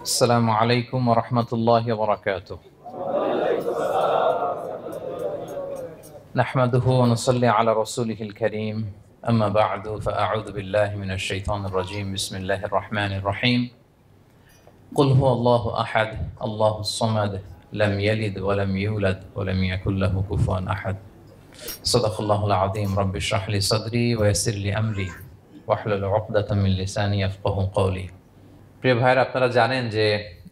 আসসালামু আলাইকুম ওয়া রাহমাতুল্লাহি ওয়া বারাকাতুহু। নাহমাদুহু ওয়া নুসাল্লি আলা রাসূলিহিল কারীম। আম্মা বা'দু ফাআউযু বিল্লাহি মিনাশ শাইতানির রাজীম। বিসমিল্লাহির রাহমানির রাহিম। কুল হুয়াল্লাহু আহাদ, আল্লাহুস সামাদ, লাম ইয়ালিদ ওয়া লাম ইউলাদ ওয়া লাম ইয়াকুল লাহু কুফুয়ান আহাদ। সাদাকাল্লাহুল আযীম। রাব্বি ইশরাহ লি সাদরি ওয়া ইয়াসসির লি আমরি ওয়াহলুল উকদাতাম মিন লিসানি ইয়াফকাহু কওলি। প্রিয় ভাইরা, আপনারা জানেন যে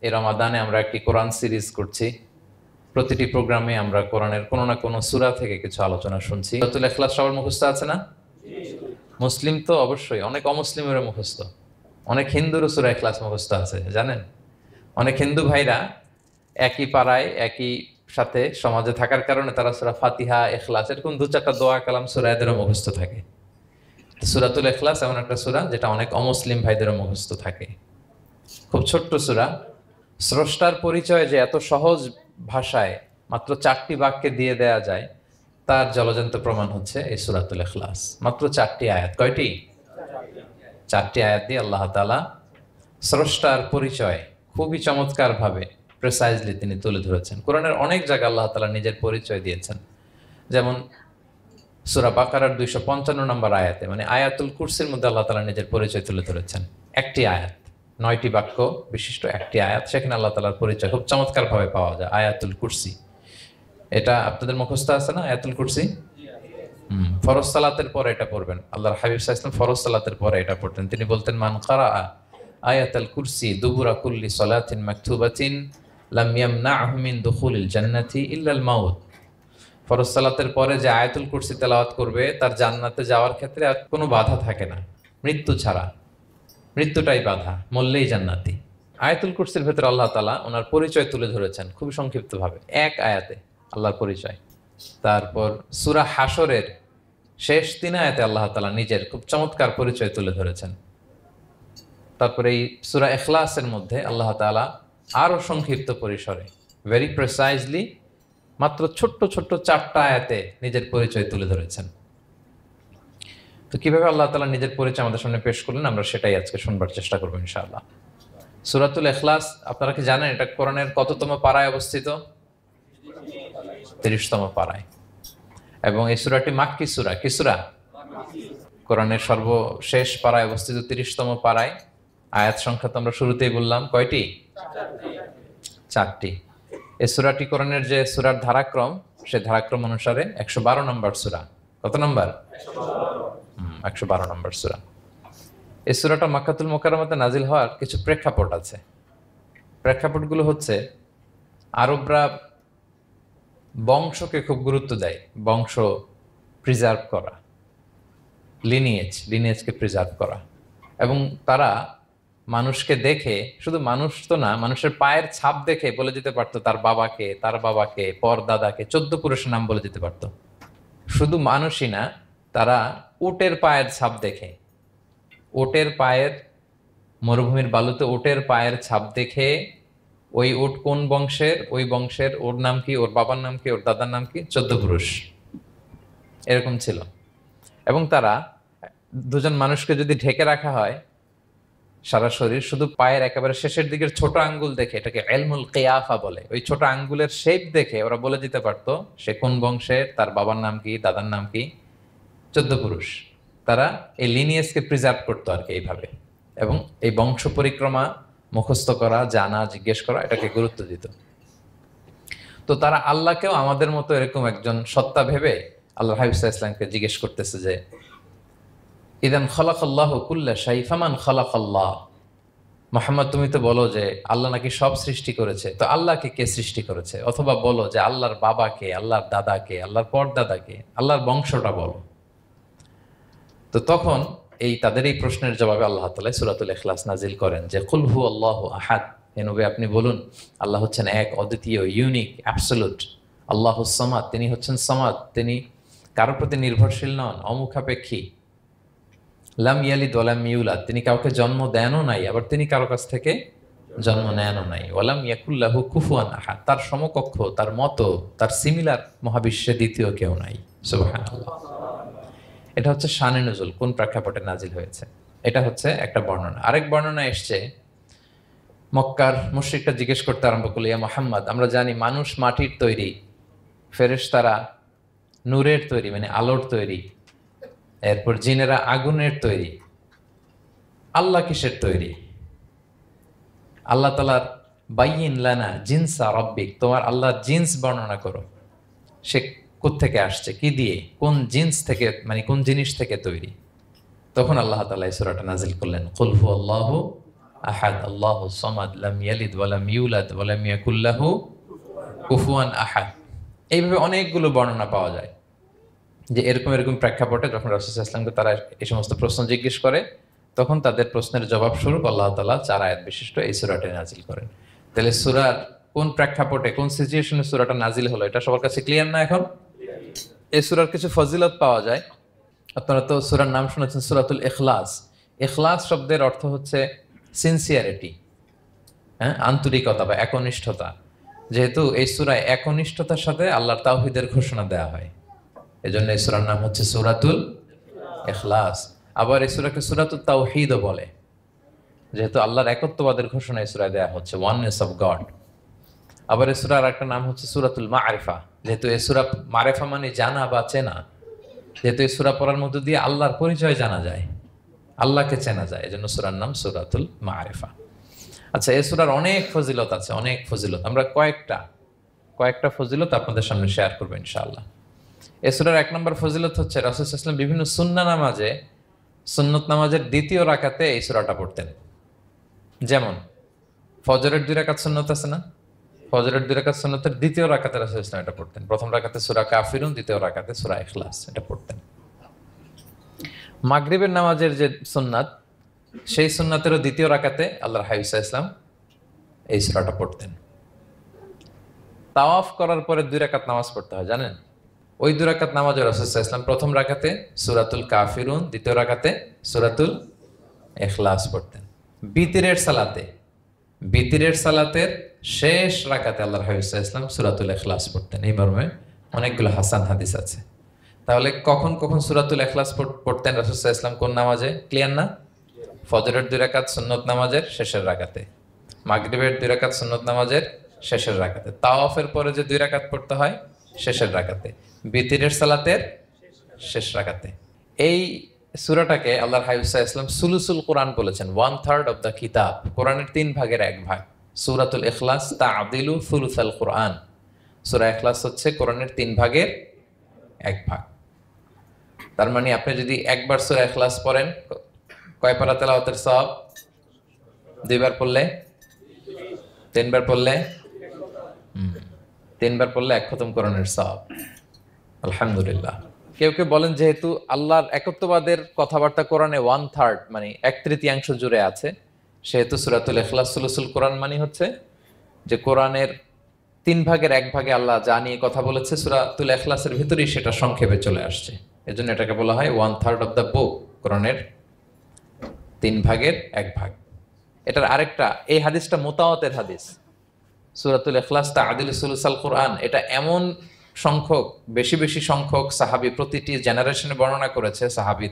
এই রমাদানে আমরা একটি কোরআন সিরিজ করছি। প্রতিটি প্রোগ্রামে আমরা কোরআনের কোনো না কোনো সূরা থেকে কিছু আলোচনা শুনছি। সূরাতুল ইখলাস সবার মুখস্থ আছে না? মুসলিম তো অবশ্যই, অনেক অমুসলিমেরও মুখস্থ, অনেক হিন্দুরও সূরা ইখলাস মুখস্থ আছে, জানেন? অনেক হিন্দু ভাইরা একই পাড়ায় একই সাথে সমাজে থাকার কারণে তারা সূরা ফাতিহা, ইখলাস এরকম দু চারটা দোয়া কালাম সূরা এদেরও মুখস্থ থাকে। সূরাতুল ইখলাস এমন একটা সূরা যেটা অনেক অমুসলিম ভাইদেরও মুখস্থ থাকে। খুব ছোট্ট সূরা। স্রষ্টার পরিচয় যে এত সহজ ভাষায় মাত্র 4টি বাক্যে দিয়ে দেয়া যায়, তার জলজন্ত প্রমাণ হচ্ছে এই সূরাতুল ইখলাস। মাত্র 4টি আয়াত। কয়টি? 4টি আয়াত দিয়ে আল্লাহ তাআলা স্রষ্টার পরিচয় খুবই চমৎকার ভাবে প্রিসাইজলি তিনি তুলে ধরেছেন। কোরআনের অনেক জায়গায় আল্লাহ তাআলা নিজের পরিচয় দিয়েছেন। যেমন সূরা বাকারার 255 নম্বর আয়াতে, মানে আয়াতুল কুরসির মধ্যে আল্লাহ তাআলা নিজের পরিচয় তুলে ধরেছেন। একটি আয়াত, 9টি বাক্য বিশিষ্ট একটি আয়াত, সেখানে আল্লাহ তাআলার পরিচয় খুব চমৎকার ভাবে পাওয়া যায়। আয়াতুল কুরসি, এটা আপনাদের মুখস্থ আছে না? আয়াতুল কুরসি ফরজ সালাতের পরে এটা পড়বেন। আল্লাহর হাবিব সাল্লাল্লাহু আলাইহি ওয়াসাল্লাম ফরজ সালাতের পরে এটা পড়তেন। তিনি বলতেন, মান কারাআ আয়াতুল কুরসি দুবুরা কুল্লি সালাতিন মাকতুবাতিন লাম ইয়ামনাহু মিন দুখুলিল জান্নাতি ইল্লাল মাউত। ফরজ সালাতের পরে যে আয়াতুল কুরসি তেলাওয়াত করবে, তার জান্নাতে যাওয়ার ক্ষেত্রে আর কোনো বাধা থাকে না, মৃত্যু ছাড়া। মৃত্যুটাই বাধা, মরলেই জান্নাতি। আয়াতুল কুরসির ভেতরে আল্লাহ তাআলা ওনার পরিচয় তুলে ধরেছেন খুবই সংক্ষিপ্তভাবে, এক আয়াতে আল্লাহর পরিচয়। তারপর সূরা হাশরের শেষ 3 আয়াতে আল্লাহ তাআলা নিজের খুব চমৎকার পরিচয় তুলে ধরেছেন। তারপরে এই সূরা ইখলাসের মধ্যে আল্লাহ তাআলা আরো সংক্ষিপ্ত পরিসরে, ভেরি প্রিসাইজলি, মাত্র ছোট্ট ছোট্ট 4টা আয়াতে নিজের পরিচয় তুলে ধরেছেন। তো কিভাবে আল্লাহ তাআলা নিজের পরিচয় আমাদের সামনে পেশ করলেন, আমরা সেটাই আজকে শুনবার চেষ্টা করবো ইনশাআল্লাহ। সূরাতুল ইখলাস, আপনারা কি জানেন এটা কোরআনের কততম পারায় অবস্থিত? 30তম পারায়। এবং এই সূরাটি মাক্কি সূরা। কি সূরা? কোরআনের সর্বশেষ পারায় অবস্থিত 30তম পারায়। আয়াত সংখ্যা তো আমরা শুরুতেই বললাম, কয়টি? 4টি। এই সূরাটি কোরআনের যে সূরার ধারাক্রম, সে ধারাক্রম অনুসারে 112 নম্বর সূরা। কত নম্বর? 112 নম্বর সূরা। এই সূরাটা মক্কাতুল মুকাররমাতে নাজিল হওয়ার কিছু প্রেক্ষাপট আছে। প্রেক্ষাপটগুলো হচ্ছে, আরবরা বংশকে খুব গুরুত্ব দেয়, বংশ প্রিজার্ভ করা, লিনিয়েজকে প্রিজার্ভ করা। এবং তারা মানুষকে দেখে, শুধু মানুষ তো না, মানুষের পায়ের ছাপ দেখে বলে দিতে পারতো তার বাবাকে, তার বাবাকে, পর দাদাকে, 14 পুরুষের নাম বলে দিতে পারতো। শুধু মানুষই না, তারা উটের পায়ের ছাপ দেখে, উটের পায়ের, মরুভূমির বালুতে উটের পায়ের ছাপ দেখে ওই উট কোন বংশের, ওই বংশের ওর নাম কি, ওর বাবার নাম কি, ওর দাদার নাম কি, 14 পুরুষ এরকম ছিল। এবং তারা, দুজন মানুষকে যদি ঢেকে রাখা হয় সারা শরীর, শুধু পায়ের একেবারে শেষের দিকের ছোট আঙ্গুল দেখে, এটাকে ইলমুল কিয়াফা বলে, ওই ছোট আঙ্গুলের শেপ দেখে ওরা বলে দিতে পারতো সে কোন বংশের, তার বাবার নাম কি, দাদার নাম কি, 14 পুরুষ। তারা এই লিনিয়েজকে প্রিজার্ভ করতো আর কি এইভাবে। এবং এই বংশ পরিক্রমা মুখস্থ করা, জানা, জিজ্ঞেস করা, এটাকে গুরুত্ব দিত। তো তারা আল্লাহকেও আমাদের মতো এরকম একজন সত্তা ভেবে আল্লাহ হাবিব সাল্লাল্লাহু আলাইহি ওয়াসাল্লামকে জিজ্ঞেস করতেছে যে, ইদান খালাকাল্লাহু কুল্লা শাই ফামান খালাকাল্লাহ। মুহাম্মদ, তুমি তো বলো যে আল্লাহ নাকি সব সৃষ্টি করেছে, তো আল্লাহকে কে সৃষ্টি করেছে? অথবা বলো যে আল্লাহর বাবাকে, আল্লাহর দাদাকে, আল্লাহর পরদাদাকে, আল্লাহর বংশটা বলো। তো তখন তাদের এই প্রশ্নের জবাবে আল্লাহ তাআলা সূরাতুল ইখলাস নাজিল করেন যে, কুল হুয়াল্লাহু আহাদ, হে নবী আপনি বলুন আল্লাহ হচ্ছেন এক, অদ্বিতীয়, ইউনিক, অ্যাবসলিউট। আল্লাহুস সামাদ, তিনি হচ্ছেন সামাদ, তিনি কারোর প্রতি নির্ভরশীল নন, অমুখাপেক্ষী। লাম ইয়ালিদ ওয়া লাম ইউলাদ, তিনি কাউকে জন্ম দেনও নাই, আবার তিনি কারো কাছ থেকে জন্ম নেনও নাই। ওয়া লাম ইয়াকুল লাহু কুফুয়ান আহাদ, তার সমকক্ষ, তার মতো, তার সিমিলার মহাবিশ্বে দ্বিতীয় কেউ নাই। সুবহানাল্লাহ। এটা হচ্ছে শানে নুজুল, কোন প্রেক্ষাপটে নাজিল হয়েছে, এটা হচ্ছে একটা বর্ণনা। আরেক বর্ণনা এসছে মক্কার মুশরিকরা জিজ্ঞেস করতে আরম্ভ করলো, ইয়া মুহাম্মদ, আমরা জানি মানুষ মাটির তৈরি, ফেরেশতারা নূরের তৈরি মানে আলোর তৈরি, এরপর জিনেরা আগুনের তৈরি, আল্লাহ কিসের তৈরি? আল্লাহ তাআলার বাইয়িন লানা জিনসা রাব্বিক, তোমার আল্লাহর জিন্স বর্ণনা করো, সে কোত্থেকে আসছে, কি দিয়ে, কোন জিন্স থেকে, মানে কোন জিনিস থেকে তৈরি? তখন আল্লাহ তাআলা এই সূরাটা নাজিল করলেন, কুল হুয়াল্লাহু আহাদ আল্লাহুস সামাদ লাম ইয়ালিদ ওয়া লাম ইউলাদ ওয়া লাম ইয়াকুল লাহু কুফুয়ান আহাদ। এইভাবে অনেকগুলো বর্ণনা পাওয়া যায় যে এরকম এরকম প্রেক্ষাপটে যখন রাসূল সাল্লাল্লাহু আলাইহি ওয়াসাল্লামকে তারা এই সমস্ত প্রশ্ন জিজ্ঞেস করে, তখন তাদের প্রশ্নের জবাব স্বরূপ আল্লাহ তাআলা 4 আয়াত বিশিষ্ট এই সূরাটি নাজিল করেন। তাহলে সূরার কোন প্রেক্ষাপটে, কোন সিচুয়েশনে সূরাটা নাজিল হলো, এটা সবার কাছে ক্লিয়ার না এখন? এই সূরার কিছু ফজিলত পাওয়া যায়। আপনারা তো সূরার নাম শুনেছেন সূরাতুল ইখলাস। ইখলাস শব্দের অর্থ হচ্ছে সিনসিয়ারিটি, হ্যাঁ, আন্তরিকতা বা একনিষ্ঠতা। যেহেতু এই সূরায় একনিষ্ঠতার সাথে আল্লাহর তাওহীদের ঘোষণা দেওয়া হয়, এজন্য এই সূরার নাম হচ্ছে সূরাতুল ইখলাস। আবার এই সূরাকে সূরাতুত তাওহীদও বলে, যেহেতু আল্লাহর একত্ববাদের ঘোষণা এই সূরায় দেওয়া হচ্ছে, ওয়াননেস অফ গড। আবার এই সূরার একটা নাম হচ্ছে সূরাতুল মারিফা, যেহেতু এই সূরা মারিফা মানে জানা বা চেনা, যেহেতু এই সূরা পড়ার মধ্য দিয়ে আল্লাহর পরিচয় জানা যায়, আল্লাহকে চেনা যায়, এজন্য সূরার নাম সূরাতুল মারিফা। আচ্ছা, এই সূরার অনেক ফজিলত আছে, অনেক ফজিলত। আমরা কয়েকটা ফজিলত আপনাদের সামনে শেয়ার করবো ইনশাআল্লাহ। এই সূরার 1 নম্বর ফজিলত হচ্ছে রাসূল সাল্লাল্লাহু আলাইহি ওয়াসাল্লাম বিভিন্ন সুন্নত নামাজের দ্বিতীয় রাকাতে এই সূরাটা পড়তেন। যেমন ফজরের 2 রাকাত সুন্নত আছে না, ফজরের 2 রাকাত সুন্নতের দ্বিতীয় রাকাতে রাসূল সাল্লাল্লাহু আলাইহি ওয়াসাল্লাম এটা পড়তেন। প্রথম রাকাতে সূরা কাফিরুন, দ্বিতীয় রাকাতে সূরা ইখলাস, এটা পড়তেন। মাগরিবের নামাজের যে সুন্নাত, সেই সুন্নাতেরও দ্বিতীয় রাকাতে আল্লাহর হাবিব সাল্লাল্লাহু আলাইহি ওয়াসাল্লাম এই সূরাটা পড়তেন। তাওয়াফ করার পরে 2 রাকাত নামাজ পড়তে হয়, জানেন? ওই 2 রাকাত নামাজে রাসূল সাল্লাল্লাহু আলাইহি ওয়াসাল্লাম প্রথম রাকাতে সূরাতুল কাফিরুন, দ্বিতীয় রাকাতে সূরাতুল ইখলাস পড়তেন। বিতিরের সালাতের শেষ রাকাতে আল্লাহর হাবিব সাল্লাল্লাহু আলাইহি ওয়াসাল্লাম সূরাতুল ইখলাস পড়তেন। এই মর্মে অনেকগুলো হাসান হাদিস আছে। তাহলে কখন কখন সূরাতুল ইখলাস পড়তেন রাসূল সাল্লাল্লাহু আলাইহি ওয়াসাল্লাম, কোন নামাজে? ক্লিয়ার না? ফজরের 2 রাকাত সুন্নত নামাজের শেষের রাকাতে, মাগরিবের 2 রাকাত সুন্নত নামাজের শেষের রাকাতে, তাওয়াফের পরে যে 2 রাকাত পড়তে হয় শেষের রাকাতে, বিতিরের সালাতের শেষ রাকাতে। এই সূরাটাকে আল্লাহর হাবিব সাল্লাল্লাহু আলাইহি ওয়াসাল্লাম সুলুসুল কোরআন বলেছেন, 1/3 অফ দ্য কিতাব। কোরআনের 3 ভাগের 1 ভাগ। সূরাতুল ইখলাস তা'দিলু সুলুসাল কোরআন। সূরা ইখলাস হচ্ছে কোরআনের 3 ভাগের 1 ভাগ। তার মানে আপনি যদি একবার সূরা ইখলাস পড়েন, কয় পারা তেলাওয়াতের সওয়াব? 2 বার পড়লে, 3 বার পড়লে, 3 বার পড়লে 1 খতম কোরআনের সওয়াব। আলহামদুলিল্লাহ। কেউ কেউ বলেন যেহেতু আল্লাহর একত্ববাদের কথাবার্তা কোরআনে 1/3 মানে 1/3 জুড়ে আছে, সেহেতু সূরাতুল ইখলাস সুলুসুল কোরআন মানে হচ্ছে যে কোরআনের 3 ভাগের 1 ভাগে আল্লাহ যা নিয়ে কথা বলেছে সূরাতুল ইখলাসের ভিতরেই সেটা সংক্ষেপে চলে আসছে। এজন্য এটাকে বলা হয় 1/3 অফ দ্য বুক, কোরআনের 3 ভাগের 1 ভাগ। এটার আরেকটা, এই হাদিসটা মুতাওয়াতির হাদিস। সূরাতুল ইখলাস তা'দিলু সুলুসাল কোরআন, এটা এমন সংখ্যক, বেশি বেশি সংখ্যক সাহাবী প্রতিটি জেনারেশনে বর্ণনা করেছে, সাহাবী,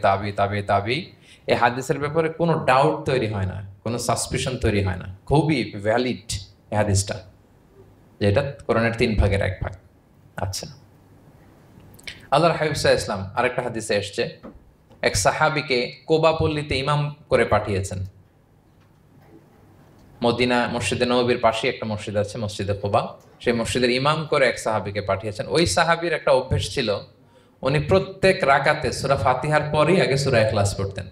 তাবি। এই হাদিসের ব্যাপারে কোনো ডাউট তৈরি হয় না, কোনো সাসপিশন তৈরি হয় না, খুবই ভ্যালিড এই হাদিসটা, যে এটা কোরআনের 3 ভাগের 1 ভাগ। আচ্ছা, আল্লাহর হাবিব সাল্লাল্লাহু আলাইহি ওয়াসাল্লাম আরেকটা হাদিসে এসেছে, এক সাহাবীকে কোবা পল্লীতে ইমাম করে পাঠিয়েছেন। মদিনা মসজিদে নববীর পাশে একটা মসজিদ আছে, মসজিদে কোবা, সেই মসজিদের ইমাম করে এক সাহাবীকে পাঠিয়েছেন। ওই সাহাবীর একটা অভ্যেস ছিল, উনি প্রত্যেক রাকাতে সূরা ফাতিহার পরেই আগে সূরা ইখলাস পড়তেন।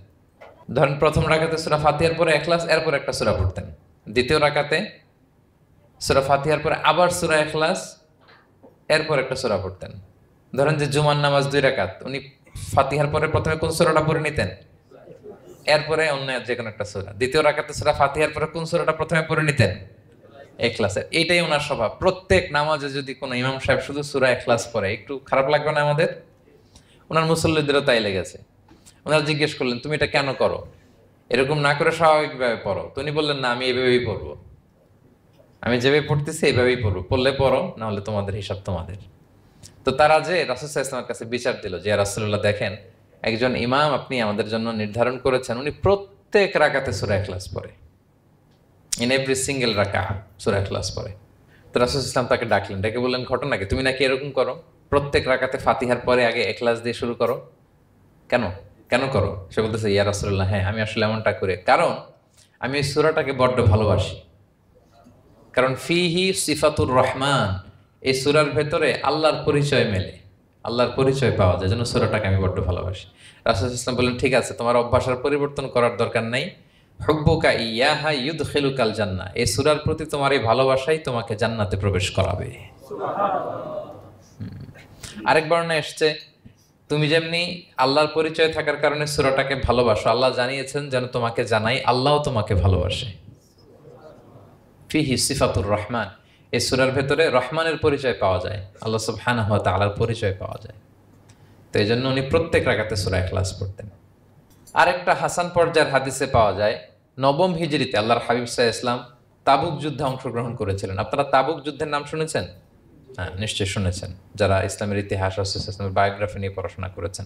ধরেন প্রথম রাকাতে সূরা ফাতিহার পরে ইখলাস, এরপর একটা সূরা পড়তেন। দ্বিতীয় রাকাতে সূরা ফাতিহার পরে আবার সূরা ইখলাস, এরপর একটা সূরা পড়তেন। ধরেন যে জুমার নামাজ 2 রাকাত, উনি ফাতিহার পরে প্রথমে কোন সূরাটা পড়ে নিতেন, এরপরে অন্য যে কোনো একটা সূরা। দ্বিতীয় রাকাতে সূরা ফাতিহার পরে কোন সূরাটা প্রথমে পড়ে নিতেন? ইখলাসের। এইটাই ওনার স্বভাব। প্রত্যেক নামাজে যদি কোনো ইমাম সাহেব শুধু সূরা ইখলাস পড়ে, একটু খারাপ লাগবে না আমাদের? ওনার মুসল্লিদেরও তাই লেগেছে। ওনারা জিজ্ঞেস করলেন, তুমি এটা কেন করো? এরকম না করে স্বাভাবিকভাবে পড়ো। তো উনি বললেন, না, আমি এইভাবেই পড়বো, আমি যেভাবে পড়তেছি এইভাবেই পড়বো, পড়লে পড়ো, না হলে তোমাদের হিসাব তোমাদের। তো তারা যে রাসূল সাল্লাল্লাহু আলাইহি ওয়াসাল্লামের কাছে বিচার দিল যে, ইয়া রাসূলুল্লাহ, দেখেন একজন ইমাম আপনি আমাদের জন্য নির্ধারণ করেছেন, উনি প্রত্যেক রাকাতে সূরা ইখলাস পড়ে, ইন এভরি সিঙ্গেল রাকা সূরা ইখলাস পড়ে। তো রাসূল ইসলাম তাকে ডাকলেন, ডেকে বললেন ঘটনা কি, তুমি নাকি এরকম করো, প্রত্যেক রাকাতে ফাতিহার পরে আগে ইখলাস দিয়ে শুরু করো, কেন কেন করো? সে বলতেছে, ইয়া রাসূলুল্লাহ, হ্যাঁ আমি আসলে এমনটা করে, কারণ আমি এই সূরাটাকে বড্ড ভালোবাসি। কারণ ফিহি সিফাতুর রহমান, এই সূরার ভেতরে আল্লাহর পরিচয় মেলে, আল্লাহর পরিচয় পাওয়া যায়, যেন সূরাটাকে আমি বড্ড ভালোবাসি। রাসূল ইসলাম বললেন, ঠিক আছে, তোমার অভ্যাসের পরিবর্তন করার দরকার নাই। হুব্বুকা ইয়াহা ইউদখিলুকাল জান্নাহ, এই সূরার প্রতি তোমার এই ভালোবাসাই তোমাকে জান্নাতে প্রবেশ করাবে। আরেক বর্ণনায় এসছে, তুমি যেমনি আল্লাহর পরিচয় থাকার কারণে সূরাটাকে ভালোবাসো, আল্লাহ জানিয়েছেন যেন তোমাকে জানাই আল্লাহও তোমাকে ভালোবাসে। ফিহি সিফাতুর রহমান, এই সূরার ভেতরে রহমানের পরিচয় পাওয়া যায়, আল্লাহ সুবহানাহু ওয়া তাআলার পরিচয় পাওয়া যায়। তো এই জন্য উনি প্রত্যেক রাকাতে সূরা ইখলাস পড়তেন। আরেকটা হাসান পর্যায়ের হাদিসে পাওয়া যায়, নবম হিজরিতে আল্লাহর হাবিব সাল্লাল্লাহু আলাইহি ওয়াসাল্লাম তাবুক যুদ্ধে অংশগ্রহণ করেছিলেন। আপনারা তাবুক যুদ্ধের নাম শুনেছেন? হ্যাঁ, নিশ্চয়ই শুনেছেন, যারা ইসলামের ইতিহাস, রাসূল ইসলামের বায়োগ্রাফি নিয়ে পড়াশোনা করেছেন।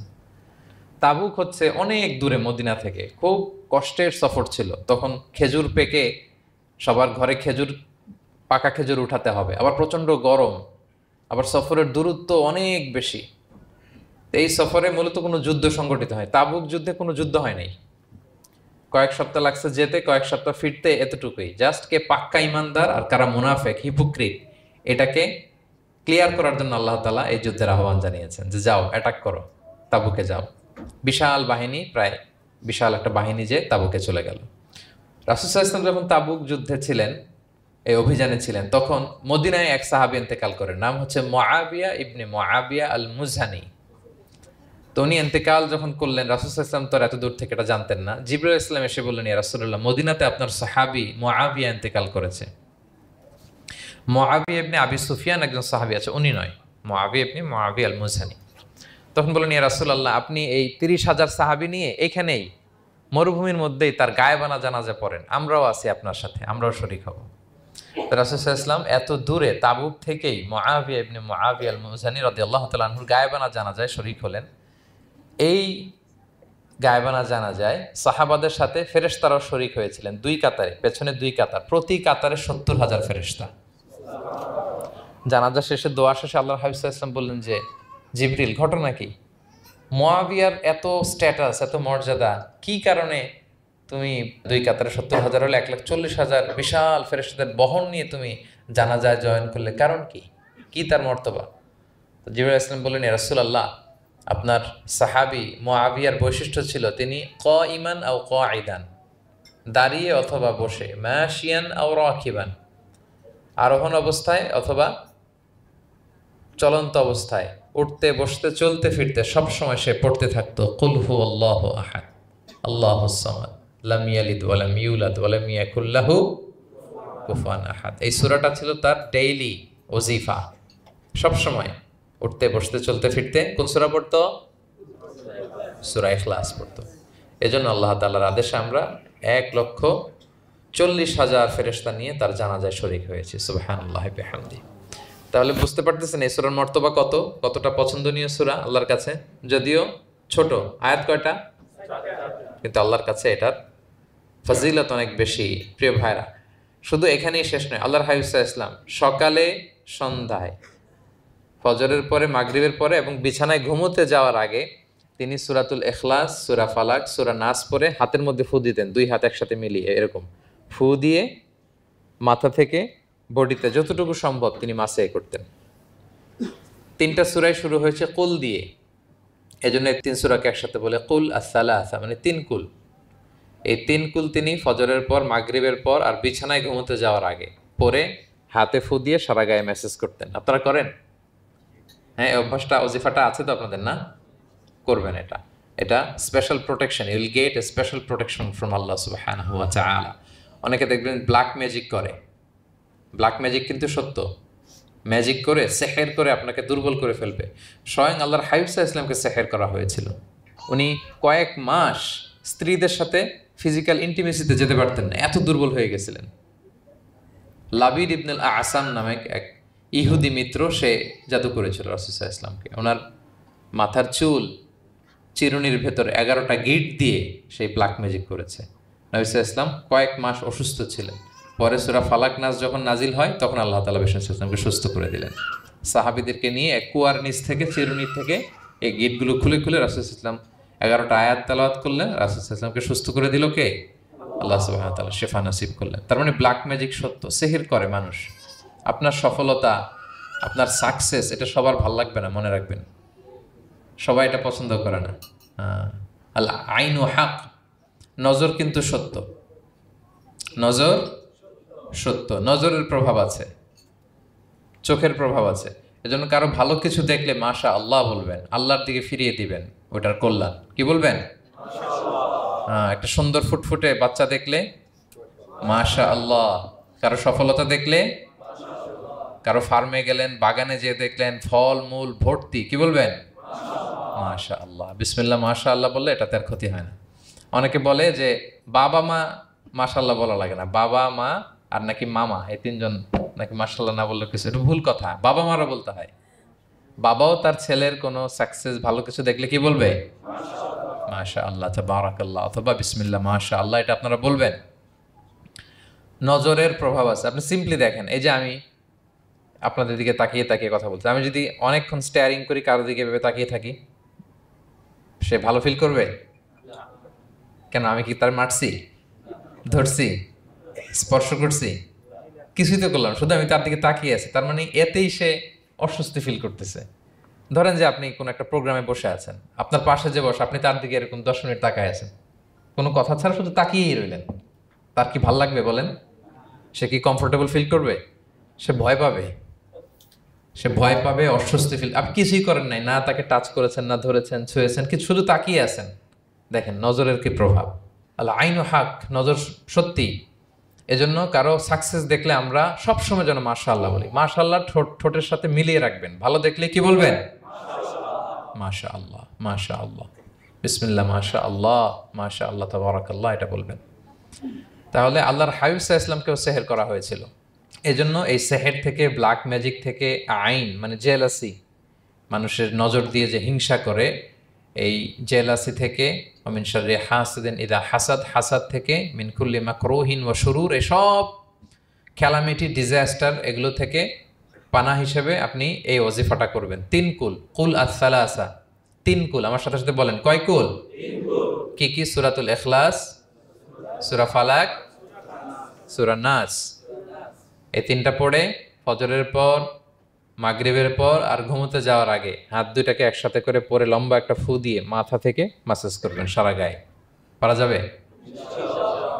তাবুক হচ্ছে অনেক দূরে মদিনা থেকে, খুব কষ্টের সফর ছিল। তখন খেজুর পেকে সবার ঘরে খেজুর, পাকা খেজুর উঠাতে হবে, আবার প্রচণ্ড গরম, আবার সফরের দূরত্ব অনেক বেশি। এই সফরে মূলত কোনো যুদ্ধ সংগঠিত হয়, তাবুক যুদ্ধে কোনো যুদ্ধ হয় নাই। কয়েক সপ্তাহ লাগছে যেতে, কয়েক সপ্তাহ ফিরতে, এতটুকুই। জাস্ট কে পাক্কা ইমানদার আর কারা মুনাফেক, হিপোক্রিট, এটাকে ক্লিয়ার করার জন্য আল্লাহ তাআলা এই যুদ্ধের আহ্বান জানিয়েছেন যে যাও, অ্যাটাক করো, তাবুকে যাও। বিশাল বাহিনী, প্রায় বিশাল একটা বাহিনী যে তাবুকে চলে গেল। রাসূল সাল্লাল্লাহু আলাইহি ওয়াসাল্লাম যখন তাবুক যুদ্ধে ছিলেন, এই অভিযানে ছিলেন, তখন মদিনায় এক সাহাবী ইন্তেকাল করেন, নাম হচ্ছে মুআবিয়া ইবনে মুআবিয়া আল মুজহানি। তো উনি ইন্তেকাল যখন করলেন, রাসূল সাল্লাল্লাহু আলাইহি ওয়াসাল্লাম তো এত দূর থেকে এটা জানতেন না। জিবরাইল ইসলাম এসে বললেন, ইয়া রাসূলুল্লাহ, মদিনাতে আপনার সাহাবী মুআবিয়া ইন্তেকাল করেছে। মুআবিয়া ইবনে আবি সুফিয়ান একজন সাহাবী আছে, উনি নয়, মুআবিয়া ইবনে মুআবিয়া আল মুজহানি। তখন বললেন, ইয়া রাসূলুল্লাহ, আপনি এই ৩০,০০০ সাহাবী নিয়ে এখানেই মরুভূমির মধ্যেই তার গায়েবানা জানাজা পড়েন, আমরাও আছি আপনার সাথে, আমরাও শরীক হব। রাসূল সাল্লাল্লাহু আলাইহি ওয়াসাল্লাম এত দূরে তাবুক থেকেই মুআবিয়া ইবনে মুআবিয়া আল মুজহানি রাদিয়াল্লাহু তাআলা আনহুর গায়েবানা জানাজায় শরীক হলেন। এই গায়েবানা জানাজায় সাহাবাদের সাথে ফেরেশতারাও শরীক হয়েছিলেন, দুই কাতারে, পেছনে দুই কাতার, প্রতি কাতারে ৭০,০০০ ফেরেশতা। জানাজা শেষে, দোয়া শেষে আল্লাহর হাবিব সাল্লাল্লাহু আলাইহি ওয়াসাল্লাম বললেন যে, জিবরিল, ঘটনা কি? মুআবিয়ার এত স্ট্যাটাস, এত মর্যাদা, কি কারণে তুমি দুই কাতারে ৭০,০০০ হলে ১,৪০,০০০ বিশাল ফেরেশতাদের বহন নিয়ে তুমি জানাজায় জয়েন করলে, কারণ কি? কি তার মর্তবা? তো জিবরাইল আলাইহিস সালাম বললেন, ইয়া রাসূলুল্লাহ, আপনার সাহাবী মুআবিয়ার বৈশিষ্ট্য ছিল তিনি কাইমান আও কাঈদান, দাঁড়িয়ে অথবা বসে, মাশিয়ান আও রাকিবান, আরোহণ অবস্থায় অথবা চলন্ত অবস্থায়, উঠতে বসতে চলতে ফিরতে সবসময় সে পড়তে থাকতো কুল হুয়াল্লাহু আহাদ আল্লাহুস সামাদ লাম ইয়ালিদ ওয়া লাম ইউলাদ ওয়া লাম ইয়াকুল লাহু কুফুয়ান আহাদ। এই সূরাটা ছিল তার ডেইলি ওজিফা, সবসময় উঠতে বসতে চলতে ফিরতে কোন সূরা পড়তো? সূরা ইখলাস পড়তো। এজন্য আল্লাহ তাআলার আদেশে আমরা ১,৪০,০০০ ফেরেশতা নিয়ে তার জানাজায় শরীক হয়েছি। সুবহানাল্লাহি বিহামদিহি। তাহলে বুঝতে পারতেছেন এই সূরার মর্তবা কতটা পছন্দনীয় সূরা আল্লাহর কাছে। যদিও ছোট আয়াত, কয়টা? কিন্তু আল্লাহর কাছে এটার ফজিলত অনেক বেশি। প্রিয় ভাইরা, শুধু এখানেই শেষ নয়, আল্লাহর হাবিব সাল্লাল্লাহু আলাইহি ওয়াসাল্লাম সকালে, সন্ধ্যায়, ফজরের পরে, মাগরিবের পরে এবং বিছানায় ঘুমোতে যাওয়ার আগে তিনি সূরাতুল ইখলাস, সূরা ফালাক, সূরা নাস পড়ে হাতের মধ্যে ফু দিতেন, দুই হাত একসাথে মিলিয়ে এরকম ফু দিয়ে মাথা থেকে বডিতে যতটুকু সম্ভব তিনি মাসে করতেন। 3টা সূরাই শুরু হয়েছে কুল দিয়ে, এজন্য 3 সূরাকে একসাথে বলে কুল আস-সালাসা, মানে 3 কুল। এই 3 কুল তিনি ফজরের পর, মাগরিবের পর আর বিছানায় ঘুমোতে যাওয়ার আগে পরে হাতে ফু দিয়ে সারা গায়ে মেসেজ করতেন। আপনারা করেন? হ্যাঁ, অভ্যাসটা, ওজিফাটা আছে তো আপনাদের, না? করবেন এটা। এটা special protection, you will get a special protection from Allah সুবহানাহু ওয়া তাআলা। অনেকে দেখবেন ব্ল্যাক ম্যাজিক করে, ব্ল্যাক ম্যাজিক কিন্তু সত্য, ম্যাজিক করে, সেহের করে আপনাকে দুর্বল করে ফেলবে। স্বয়ং আল্লাহর হাবিব সাল্লাল্লাহু আলাইহি ওয়াসাল্লামকে সেহের করা হয়েছিল। উনি কয়েক মাস স্ত্রীদের সাথে ফিজিক্যাল ইন্টিমেসিতে যেতে পারতেন না, এত দুর্বল হয়ে গেছিলেন। লাবিদ ইবনুল আসাম নামে এক ইহুদি মিত্র, সে জাদু করেছিল রাসূল সাল্লাল্লাহু আলাইহি ওয়াসাল্লামকে। ওনার মাথার চুল চিরুনির ভেতর 11টা গিট দিয়ে সেই ব্ল্যাক ম্যাজিক করেছে। নবী সাল্লাল্লাহু আলাইহি ওয়াসাল্লাম কয়েক মাস অসুস্থ ছিলেন। পরে সূরা ফালাক নাস যখন নাজিল হয় তখন আল্লাহ তাআলা বিষ্ণু ইসলামকে সুস্থ করে দিলেন। সাহাবীদেরকে নিয়ে এক কুয়ার নিচ থেকে, চিরুনি থেকে এই গেটগুলো খুলে খুলে রাসূল ইসলাম 11টা আয়াত তেলাওয়াত করলেন। রাসূল ইসলামকে সুস্থ করে দিল কে? আল্লাহ সুবহানাহু ওয়া তাআলা শেফা নসিব করলেন। তার মানে ব্ল্যাক ম্যাজিক সত্য, সিহির করে মানুষ। আপনার সফলতা, আপনার সাকসেস, এটা সবার ভাল লাগবে না, মনে রাখবেন। সবাই এটা পছন্দ করে না। আল্লাহ আইনু হক, নজর কিন্তু সত্য, নজর সত্য, নজরের প্রভাব আছে, চোখের প্রভাব আছে। এজন্য কারো ভালো কিছু দেখলে মাশা আল্লাহ বলবেন, আল্লাহর দিকে ফিরিয়ে দিবেন ওটার কল্যাণ। কি বলবেন? একটা সুন্দর ফুটফুটে বাচ্চা দেখলে মাশা আল্লাহ, কারো সফলতা দেখলে, কারো ফার্মে গেলেন, বাগানে যেয়ে দেখলেন ফল মূল ভর্তি, কি বলবেন? মাশা আল্লাহ, বিসমিল্লাহ মাশা আল্লাহ বললে এটাতে আর ক্ষতি হয় না। অনেকে বলে যে বাবা মা মাশাআল্লাহ বলা লাগে না, বাবা মা আর নাকি মামা, এই তিনজন নাকি মাশাআল্লাহ না বললে কিছু, এটা ভুল কথা। বাবা মারও বলতে হয়। বাবাও তার ছেলের কোনো সাকসেস ভালো কিছু দেখলে কি বলবে? মাশা আল্লাহ, তাবারাকাল্লাহ, অথবা বিসমিল্লাহ মাশা আল্লাহ, এটা আপনারা বলবেন। নজরের প্রভাব আছে। আপনি সিম্পলি দেখেন, এই যে আমি আপনাদের দিকে তাকিয়ে তাকিয়ে কথা বলছি, আমি যদি অনেকক্ষণ স্টেয়ারিং করি, কারো দিকে ভেবে তাকিয়ে থাকি, সে ভালো ফিল করবে? কেন? আমি কি তার মারছি, ধরছি, স্পর্শ করছি? কিছুই তো করলাম, শুধু আমি তার দিকে তাকিয়ে আছি। তার মানে এতেই সে অস্বস্তি ফিল করতেছে। ধরেন যে আপনি কোনো একটা প্রোগ্রামে বসে আছেন, আপনার পাশে যে বসে, আপনি তার দিকে এরকম 10 মিনিট তাকায় আছেন, কোনো কথা ছাড়া শুধু তাকিয়েই রইলেন, তার কি ভাল লাগবে বলেন? সে কি কমফোর্টেবল ফিল করবে? সে ভয় পাবে, সে ভয় পাবে, অস্বস্তি ফিল। আপনি কিছুই করেন নাই, না তাকে টাচ করেছেন, না ধরেছেন, ছুঁয়েছেন, কিন্তু শুধু তাকিয়ে আছেন। দেখেন নজরের কি প্রভাব। আল্লাহ আইনু হক, নজর সত্যি। এজন্য কারো সাকসেস দেখলে আমরা সবসময় যেন মাশাআল্লাহ বলি। মাশাআল্লাহ ঠোঁটের সাথে মিলিয়ে রাখবেন। ভালো দেখলে কি বলবেন? মাশাআল্লাহ, মাশাআল্লাহ, বিসমিল্লাহ মাশাআল্লাহ, মাশাআল্লাহ, তাবারাকাল্লাহ, এটা বলবেন। তাহলে আল্লাহর হাবিব সাল্লাল্লাহু আলাইহি ওয়াসাল্লামকেও সেহের করা হয়েছিল। এজন্য এই সেহের থেকে, ব্ল্যাক ম্যাজিক থেকে, আইন মানে জেলাসি, মানুষের নজর দিয়ে যে হিংসা করে, এই জেলাসি থেকে, মিন শাররি হাসিদিন ইযা হাসাদ, হাসাদ থেকে, মিন কুল্লি মাকরুহিন ওয়া শুরুর, এসব ক্যালামিটি, ডিজাস্টার, এগুলো থেকে পানা হিসেবে আপনি এই ওয়াজিফাটা করবেন। 3 কুল, কুল আস-সালাসা, 3 কুল। আমার সাথে সাথে বলেন, কয় কুল? 3 কুল। কি কি? সূরাতুল ইখলাস, সূরা ফালাক, সূরা নাস। এই 3টা পড়ে ফজরের পর, মাগরিবের পর আর ঘুমোতে যাওয়ার আগে হাত দুইটাকে একসাথে করে পরে লম্বা একটা ফু দিয়ে মাথা থেকে মাসাজ করবেন সারা গায়ে। পারা যাবে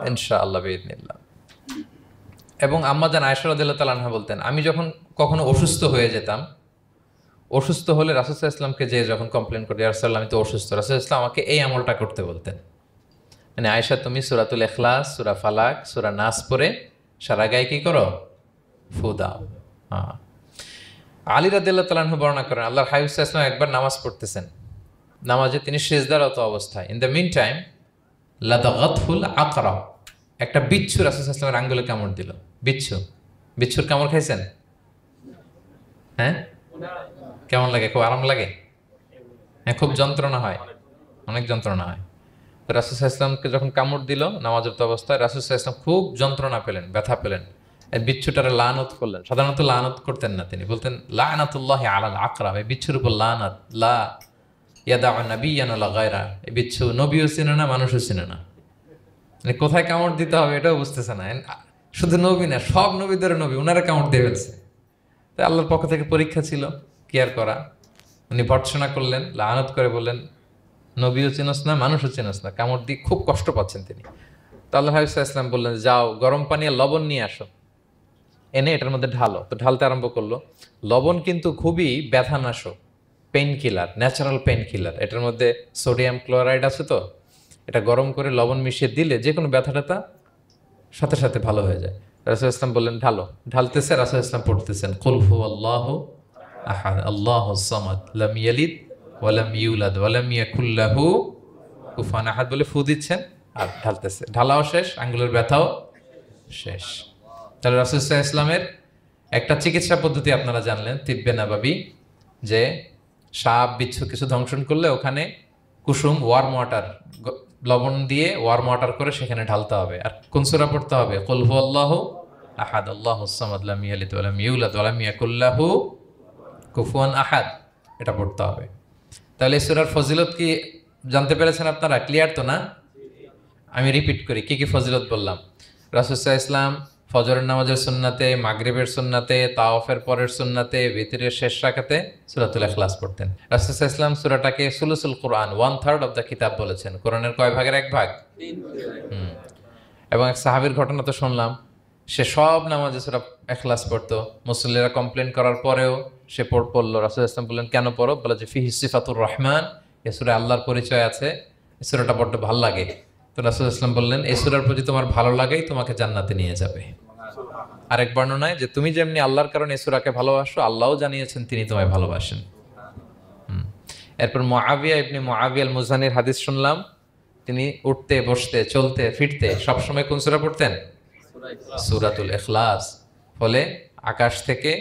ইনশাআল্লাহ বিইذنিল্লাহ। এবং আম্মা জান আয়েশা রাদিয়াল্লাহু তাআলা আনহা বলতেন, আমি যখন কখনো অসুস্থ হয়ে যেতাম, অসুস্থ হলে রাসূল সাল্লাল্লাহু আলাইহি ওয়াসাল্লামকে যে যখন কমপ্লেন করি, ইয়া রাসূলুল্লাহ আমি তো অসুস্থ, রাসূল সাল্লাল্লাহু আলাইহি ওয়াসাল্লাম আমাকে এই আমলটা করতে বলতেন। মানে আয়েশা, তুমি সূরাতুল ইখলাস, সূরা ফালাক, সূরা নাস পড়ে সারা গায়ে কি করো? ফু দাও। হ্যাঁ। আলী রাদিয়াল্লাহু তাআলা আনহু বর্ণনা করেন, আল্লাহর হাবিব সাল্লাল্লাহু আলাইহি ওয়াসাল্লাম একবার নামাজ পড়তেছেন, নামাজে তিনি সিজদারত অবস্থায়, ইন দ্য মিন টাইম লাদাগাতহুল আকরা, একটা বিচ্ছু রাসূল সাল্লাল্লাহু আলাইহি ওয়াসাল্লামের আঙ্গুলে কামড় দিল। বিচ্ছু, বিচ্ছুর কামড় খাইছেন? হ্যাঁ, কেমন লাগে? খুব আরাম লাগে? হ্যাঁ, খুব যন্ত্রণা হয়, অনেক যন্ত্রণা হয়। তো রাসূল সাল্লাল্লাহু আলাইহি ওয়াসাল্লামকে যখন কামড় দিল নামাজরত অবস্থায়, রাসূল সাল্লাল্লাহু আলাইহি ওয়াসাল্লাম খুব যন্ত্রণা পেলেন, ব্যথা পেলেন। এই বিচ্ছুটারে লানত করলেন। সাধারণত লানত করতেন না, তিনি বলতেন লানাতুল্লাহি আলাল আকরা, এই বিচ্ছুর উপর লানাত, লা ইয়াদাউ নাবিয়ান ওয়ালা গায়রা। এই বিচ্ছু নবীও চিনে না, মানুষও চিনে না, মানে কোথায় কামড় দিতে হবে এটাও বুঝতেছে না। শুধু নবী না, সব নবীদের নবী, ওনারা কামড় দিয়ে ফেলছে। তাই আল্লাহর পক্ষ থেকে পরীক্ষা ছিল, কেয়ার করা। উনি ভর্ৎসনা করলেন, লানত করে বললেন, নবীও চিনস না, মানুষও চিনস না, কামড় দিয়ে খুব কষ্ট পাচ্ছেন তিনি। তো আল্লাহ হাবিব সাল্লাল্লাহু আলাইহি ওয়াসাল্লাম বললেন, যাও গরম পানি আর লবণ নিয়ে আসো, এনে এটার মধ্যে ঢালো। তো ঢালতে আরম্ভ করলো। লবণ কিন্তু খুবই ব্যথানাশক, pain killer, natural pain killer. এটার মধ্যে সোডিয়াম ক্লোরাইড আছে, তো এটা গরম করে লবণ মিশিয়ে দিলে যে কোনো ব্যথা ট্যাথা সাথে সাথে ভালো হয়ে যায়। রাসূল ইসলাম বললেন ঢালো। ঢালতেছে, রাসূল ইসলাম পড়তেছেন কুল হুয়াল্লাহু আহাদ আল্লাহুস সামাদ লাম ইয়ালিদ ওয়া লাম ইউলাদ ওয়া লাম ইয়াকুল লাহু কুফুয়ান আহাদ বলে ফু দিচ্ছেন আর ঢালতেছে। ঢালাও শেষ, আঙ্গুলের ব্যথাও শেষ। তাহলে রাসূল সাল্লাল্লাহু আলাইহি ওয়াসাল্লামের একটা চিকিৎসা পদ্ধতি আপনারা জানলেন, তিব্বে নাবাবী, যে সাপ বিচ্ছু কিছু ধ্বংসন করলে ওখানে কুসুম, ওয়ার্ম ওয়াটার, লবণ দিয়ে ওয়ার্ম ওয়াটার করে সেখানে ঢালতে হবে। আর কোন সূরা পড়তে হবে? কুল হুয়াল্লাহু আহাদ, আল্লাহুস সামাদ, লাম ইয়ালিদ ওয়া লাম ইউলাদ ওয়া লাম ইয়াকুল লাহু কুফুয়ান আহাদ। এটা পড়তে হবে। তাহলে এই সূরার ফজিলত কি জানতে পেরেছেন আপনারা? ক্লিয়ার তো না? আমি রিপিট করি কি কি ফজিলত বললাম। রাসূল সাল্লাল্লাহু আলাইহি ওয়াসাল্লাম ফজরের নামাজের সুন্নাতে, মাগরিবের সুন্নাতে, তাওয়াফের পরের সুন্নাতে, ভিতরের শেষ রাকাতে সূরাতুল ইখলাস পড়তেন। রাসূল সাল্লাল্লাহু আলাইহি ওয়াসাল্লাম সূরাটাকে সুলুসুল কোরআন, 1/3 অফ দ্য কিতাব বলেছেন। কোরআনের কয় ভাগের এক ভাগ? 3 ভাগ। এবং এক সাহাবীর ঘটনা তো শুনলাম, সে সব নামাজে সূরা ইখলাস পড়তো। মুসল্লিরা কমপ্লেন করার পরেও সে পড়লো। রাসূল সাল্লাল্লাহু আলাইহি ওয়াসাল্লাম বললেন, কেন পড়ো? বলে যে ফিহি সিফাতুর রহমান, এই সূরায় আল্লাহর পরিচয় আছে, এই সূরাটা বড্ড ভালো লাগে। তো রাসূল সাল্লাল্লাহু আলাইহি ওয়াসাল্লাম বললেন, এই সূরার প্রতি তোমার ভালো লাগেই তোমাকে জান্নাতে নিয়ে যাবে। আরেক বর্ণনায় যে তুমি যেমনি আল্লাহর কারণে এই সূরাকে ভালোবাসো, আল্লাহও জানিয়েছেন তিনি তোমায় ভালোবাসেন। এরপর মুআবিয়া ইবনে মুআবিয়া আল মুজানির হাদিস শুনলাম, তিনি উঠতে বসতে চলতে ফিরতে সবসময় কোন সূরা পড়তেন? সূরাতুল ইখলাস। ফলে আকাশ থেকে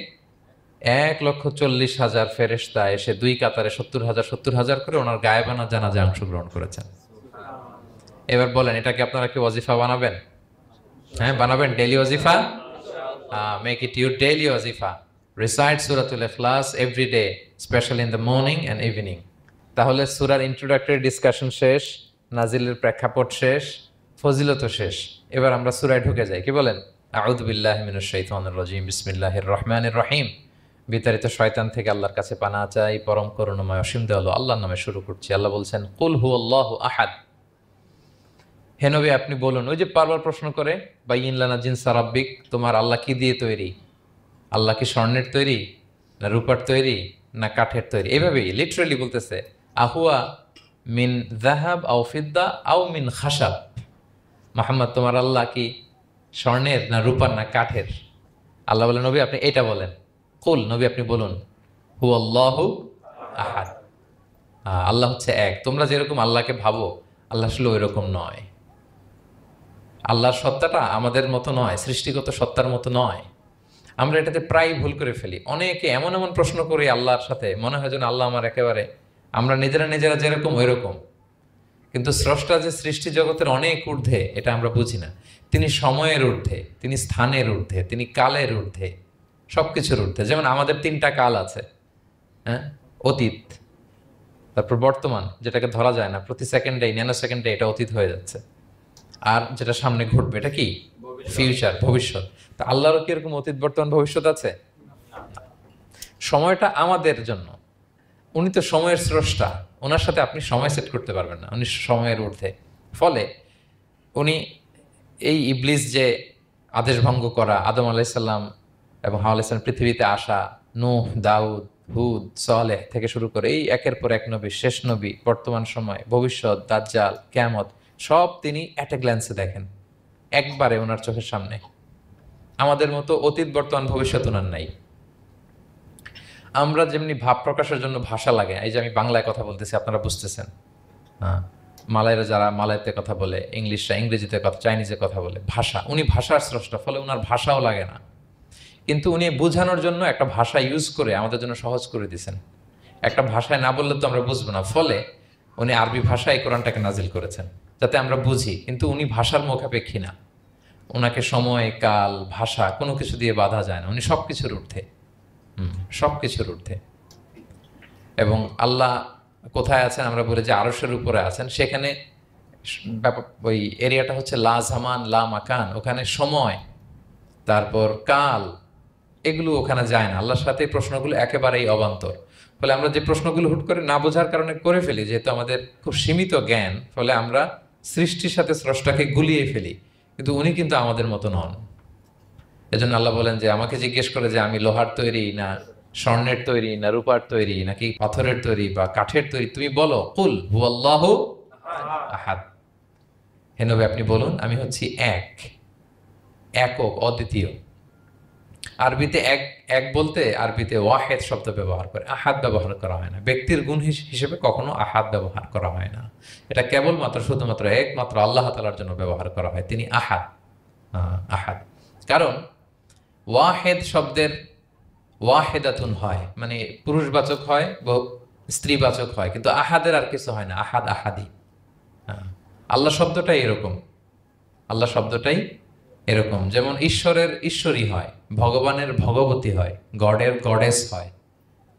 1,40,000 ফেরেশতা এসে দুই কাতারে 70,000 করে ওনার গায়েবানা জানাজায় অংশগ্রহণ করেছেন। এবার বলেন, এটা কি আপনারা কি ওয়াজিফা বানাবেন? হ্যাঁ, বানাবেন। ডেইলি ওয়াজিফা, মেক ইট ইউর ডেইলি ওয়াজিফা। রিসাইট সূরাতুল ইখলাস every day, specially in the morning and evening. তাহলে সূরার ইন্ট্রোডাক্টরি ডিসকাশন শেষ, নাজিলের প্রেক্ষাপট শেষ, ফজিলত শেষ। এবার আমরা সূরায় ঢুকে যাই। কি বলেন? আউযু বিল্লাহি মিনাশ শাইতানির রাজিম, বিসমিল্লাহির রহমানির রহিম। বিতাড়িত শয়তান থেকে আল্লাহর কাছে পানাহ চাই, পরম করুণাময় অসীম দয়ালু আল্লাহর নামে শুরু করছি। আল্লাহ বলছেন, কুল হুয়াল্লাহু আহাদ। হে নবী আপনি বলুন। ওই যে বারবার প্রশ্ন করে, বাইয়িন লানা জিনসা রাব্বিক, তোমার আল্লাহ কি দিয়ে তৈরি? আল্লাহ কি স্বর্ণের তৈরি, না রূপার তৈরি, না কাঠের তৈরি? এইভাবেই লিটারালি বলতেছে, আহুয়া মিন যাহাব আও ফিদ্দা আও মিন খাশাব। মুহাম্মদ তোমার আল্লাহ কি স্বর্ণের, না রূপার, না কাঠের? আল্লাহ বলেন, নবী আপনি এটা বলেন। কুল, নবী আপনি বলুন, হুয়াল্লাহু আহাদ, আল্লাহ হচ্ছে এক। তোমরা যেরকম আল্লাহকে ভাবো, আল্লাহ আসলে ওই রকম নয়। আল্লাহর সত্তাটা আমাদের মতো নয়, সৃষ্টিগত সত্তার মতো নয়। আমরা এটাতে প্রায় ভুল করে ফেলি। অনেকে এমন এমন প্রশ্ন করি আল্লাহর সাথে, মনে হয় যেন আল্লাহ আমার একেবারে, আমরা নিজেরা যেরকম ওই রকম। কিন্তু স্রষ্টা যে সৃষ্টি জগতের অনেক ঊর্ধ্বে, এটা আমরা বুঝি না। তিনি সময়ের ঊর্ধ্বে, তিনি স্থানের ঊর্ধ্বে, তিনি কালের ঊর্ধ্বে, সবকিছুর ঊর্ধ্বে। যেমন আমাদের 3টা কাল আছে, হ্যাঁ, অতীত, তারপর বর্তমান, যেটাকে ধরা যায় না, প্রতি সেকেন্ডে, ন্যানো সেকেন্ডে এটা অতীত হয়ে যাচ্ছে। আর যেটা সামনে ঘটবে এটা কি? ফিউচার, ভবিষ্যৎ। তা আল্লাহরও কি এরকম অতীত, বর্তমান, ভবিষ্যৎ আছে? সময়টা আমাদের জন্য। উনি তো সময়ের স্রষ্টা, ওনার সাথে আপনি সময় সেট করতে পারবেন না, উনি সময়ের ঊর্ধ্বে। ফলে উনি এই ইবলিস যে আদেশ ভঙ্গ করা, আদম আলাইসাল্লাম এবং হাওয়া আলাইসাল্লাম পৃথিবীতে আসা, নূহ, দাউদ, হুদ, সালেহ থেকে শুরু করে এই একের পর এক নবী, শেষ নবী, বর্তমান সময়, ভবিষ্যৎ, দাজ্জাল, কিয়ামত, সব তিনি অ্যাট এ গ্ল্যান্সে দেখেন, একবারে ওনার চোখের সামনে। আমাদের মতো অতীত, বর্তমান, ভবিষ্যৎ ওনার নাই। আমরা যেমনি ভাব প্রকাশের জন্য ভাষা লাগে, এই যে আমি বাংলায় কথা বলতেছি আপনারা বুঝতেছেন, হ্যাঁ, মালাইরা যারা মালাইতে কথা বলে, ইংলিশরা ইংরেজিতে কথা, চাইনিজে কথা বলে, ভাষা, উনি ভাষার স্রষ্টা, ফলে ওনার ভাষাও লাগে না। কিন্তু উনি বোঝানোর জন্য একটা ভাষা ইউজ করে আমাদের জন্য সহজ করে দিয়েছেন। একটা ভাষায় না বললে তো আমরা বুঝবো না, ফলে উনি আরবি ভাষায় কোরআনটাকে নাজিল করেছেন যাতে আমরা বুঝি। কিন্তু উনি ভাষার মুখাপেক্ষী না, ওনাকে সময়, কাল, ভাষা কোনো কিছু দিয়ে বাধা যায় না। উনি সব কিছুর ঊর্ধ্বে, সব কিছুর ঊর্ধ্বে। এবং আল্লাহ কোথায় আছেন? আমরা বলি যে আরশের উপরে আছেন। সেখানে ওই এরিয়াটা হচ্ছে লা জামান লা মাকান, ওখানে সময়, তারপর কাল, এগুলো ওখানে যায় না। আল্লাহর সাথে এই প্রশ্নগুলো একেবারেই অবান্তর। ফলে আমরা যে প্রশ্নগুলো হুট করে না বোঝার কারণে করে ফেলি, যেহেতু আমাদের খুব সীমিত জ্ঞান, ফলে আমরা সৃষ্টির সাথে স্রষ্টাকে গুলিয়ে ফেলি। কিন্তু উনি কিন্তু আমাদের মতো নন। এজন্য আল্লাহ বলেন যে আমাকে জিজ্ঞেস করে যে আমি লোহার তৈরি, না স্বর্ণের তৈরি, না রূপার তৈরি, নাকি পাথরের তৈরি বা কাঠের তৈরি, তুমি বলো, কুল হুয়াল্লাহু আহাদ। হে নবী আপনি বলুন, আমি হচ্ছি এক, একক, অদ্বিতীয়। আরবিতে এক, এক বলতে আরবিতে ওয়াহেদ শব্দ ব্যবহার করে, আহাদ ব্যবহার করা হয় না। ব্যক্তির গুণ হিসেবে কখনো আহাদ ব্যবহার করা হয় না। এটা কেবলমাত্র শুধুমাত্র একমাত্র আল্লাহ তাআলার জন্য ব্যবহার করা হয়, তিনি আহাদ। আহাদ কারণ ওয়াহেদ শব্দের ওয়াহেদাতুন হয়, মানে পুরুষবাচক হয়, স্ত্রীবাচক হয়, কিন্তু আহাদের আর কিছু হয় না, আহাদ, আহাদি। আল্লাহ শব্দটাই এরকম, আল্লাহ শব্দটাই এরকম যেমন ঈশ্বরের ঈশ্বরী হয়, ভগবানের ভগবতী হয়, গডের গডেস হয়।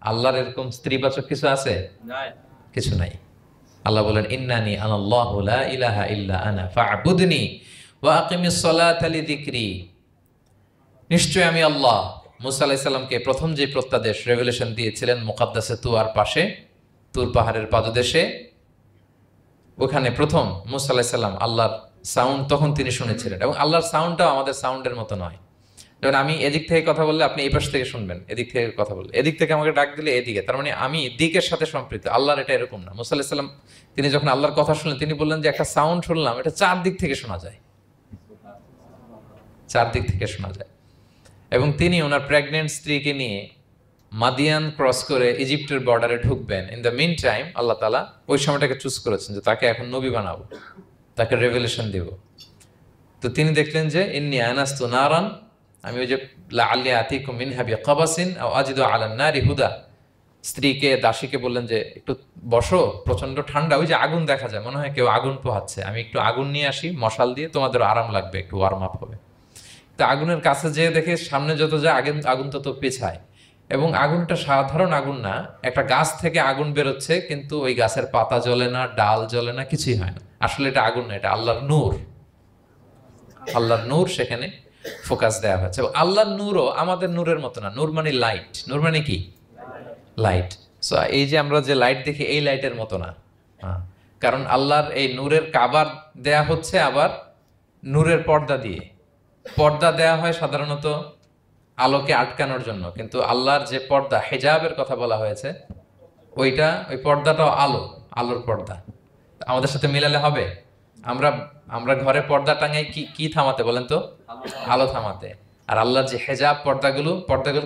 আল্লাহর এরকম স্ত্রীবাচক কিছু আছে? কিছু নাই। আল্লাহ বলেন ইন্নানি আনাল্লাহু লা ইলাহা ইল্লা আনা ফা'বুদনি ওয়া আকিমিস সালাতা লিযিকরি। নিশ্চয় আমি আল্লাহ। মুসা আলাইহিস সালামকে প্রথম যে প্রত্যাদেশ রেভেলেশন দিয়েছিলেন মুকাদ্দাসে তুয়ার পাশে, তুর পাহাড়ের পাদদেশে, ওখানে প্রথম মুসা আলাইহিস সালাম আল্লাহর সাউন্ড তখন তিনি শুনেছিলেন। এবং আল্লাহর সাউন্ডটাও আমাদের সাউন্ডের মতো নয়। যেমন আমি এদিক থেকে কথা বললে আপনি এই পাশ থেকে শুনবেন, এদিক থেকে কথা বললে, এদিক থেকে আমাকে ডাক দিলে এদিকে, তার মানে আমি দিকের সাথে সম্পৃক্ত। আল্লাহর এটা এরকম না। মুসা আলাইহিস সালাম তিনি যখন আল্লাহর কথা শুনলেন তিনি বললেন যে একটা সাউন্ড শুনলাম, এটা চারদিক থেকে শোনা যায়, চারদিক থেকে শোনা যায়। এবং তিনি ওনার প্রেগনেন্ট স্ত্রীকে নিয়ে মাদিয়ান ক্রস করে ইজিপ্টের বর্ডারে ঢুকবেন। ইন দ্য মিন টাইম আল্লাহ তাআলা ওই সময়টাকে চুজ করেছেন যে তাকে এখন নবী বানাবো, তাকে রেভেলেশন দিব। তো তিনি দেখলেন যে ইন্নী আনাস্তু নারান, আমি ওই যে লাআল্লি আতিকুম মিনহা বিকাবাসিন আও আজিদু আলান নারি হুদা, স্ত্রীকে দাসীকে বললেন যে একটু বসো, প্রচন্ড ঠান্ডা, ওই যে আগুন দেখা যায়, মনে হয় কেউ আগুন পোহাচ্ছে, আমি একটু আগুন নিয়ে আসি মশাল দিয়ে, তোমাদের আরাম লাগবে, একটু ওয়ার্ম আপ হবে। তো আগুনের কাছে যেয়ে দেখে সামনে যত যায় আগুন তত পেছায়। এবং আগুনটা সাধারণ আগুন না, একটা গাছ থেকে আগুন বেরোচ্ছে, কিন্তু ওই গাছের পাতা জ্বলে না, ডাল জ্বলে না, কিছুই হয় না। আসলে এটা আগুন না, এটা আল্লাহর নূর। আল্লাহর নূর সেখানে ফোকাস দেওয়া হয়েছে। আল্লাহর নূরও আমাদের নূরের মতো না। নূর মানে লাইট। নূর মানে কি? লাইট। সো এই যে আমরা যে লাইট দেখি এই লাইটের মতো না। কারণ আল্লাহর এই নূরের কাবার দেয়া হচ্ছে আবার নূরের পর্দা দিয়ে। পর্দা দেয়া হয় সাধারণত আলোকে আটকানোর জন্য, কিন্তু আল্লাহর যে পর্দা, হেজাবের কথা বলা হয়েছে, ওই পর্দাটাও আলোর পর্দা। আমাদের সাথে মিলালে হবে? আমরা ঘরে পর্দা টাঙাই কি থামাতে বলেন তো? আলো থামাতে। আর আল্লাহর যে হেজাব পর্দাগুলো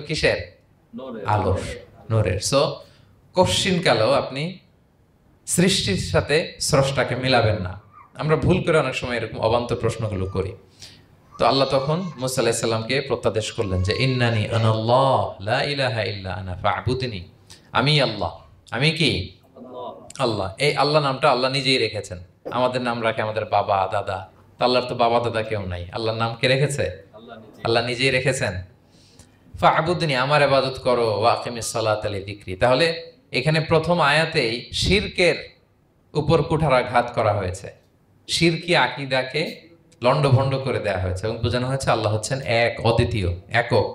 কিসের? আলোর, নূরের। সো কশ্চিন কালেও আপনি সৃষ্টির সাথে স্রষ্টাকে মিলাবেন না। আমরা ভুল করে অনেক সময় এরকম অবান্তর প্রশ্নগুলো করি। তো আল্লাহ তখন মুসা আলাইহিস সালামকে প্রত্যাদেশ করলেন যে ইন্নানি আনাল্লাহ লা ইলাহা ইল্লা আনা ফা'বুদনি, আমি আল্লাহ। আমি কি? আল্লাহ। এই আল্লাহ নামটা আল্লাহ নিজেই রেখেছেন। আমাদের নাম রাখে আমাদের বাবা দাদা, তো আল্লাহর তো বাবা দাদা কেউ নাই। আল্লাহর নাম কে রেখেছে? আল্লাহ নিজেই রেখেছেন। ফা'বুদনি, আমার ইবাদত করো, ওয়া আকিমিস সালাতা লিযিকরি। তাহলে এখানে প্রথম আয়াতেই শিরকের উপর কুঠারাঘাত করা হয়েছে, শিরকি আকীদাকে লন্ডভন্ড করে দেওয়া হয়েছে এবং বোঝানো হয়েছে আল্লাহ হচ্ছেন এক, অদ্বিতীয়, একক।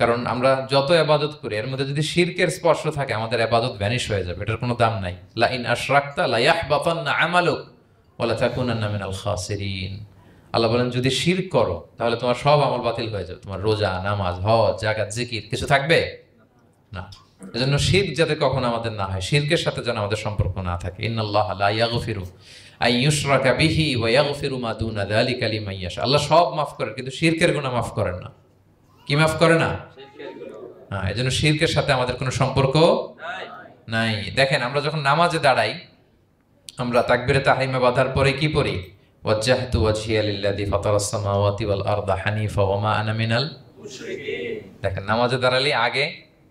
কারণ আমরা যত ইবাদত করি এর মধ্যে যদি শিরকের স্পর্শ থাকে আমাদের ইবাদত ভ্যানিশ হয়ে যাবে, এটার কোনো দাম নাই। লা ইন আশরাকতা লা ইয়াহবাতান্না আমালুক ওয়া লা তাকুনান্না মিনাল খাসিরিন। আল্লাহ বলেন যদি শিরক করো তাহলে তোমার সব আমল বাতিল হয়ে যাবে, তোমার রোজা, নামাজ, হজ, যাকাত, জিকির কিছু থাকবে না। এজন্য শিরক যাতে কখনো আমাদের না হয়, শিরকের সাথে যেন আমাদের সম্পর্ক না থাকে। ইন্নাল্লাহা লা ইয়াগফিরু আন ইউশরাকা বিহি ওয়া ইয়াগফিরু মা দুনা যালিকা লিমান ইয়াশা। আল্লাহ সব মাফ করেন কিন্তু শিরকের গুনাহ মাফ করেন না। কি মাফ করে না? হ্যাঁ, এজন্য শিরকের সাথে আমাদের কোনো সম্পর্ক নাই। দেখেন আমরা যখন নামাজে দাঁড়াই, আমরা তাকবীরে তাহরিমা বাঁধার পরে কি পড়ি? ওয়াজ্জাহতু ওয়াজহিয়া লিল্লাযী ফাতারাস সামাওয়াতি ওয়াল আরদা হানিফা ওয়া মা আনা মিনাল মুশরিকিন। দেখেন নামাজে দাঁড়ালে আগে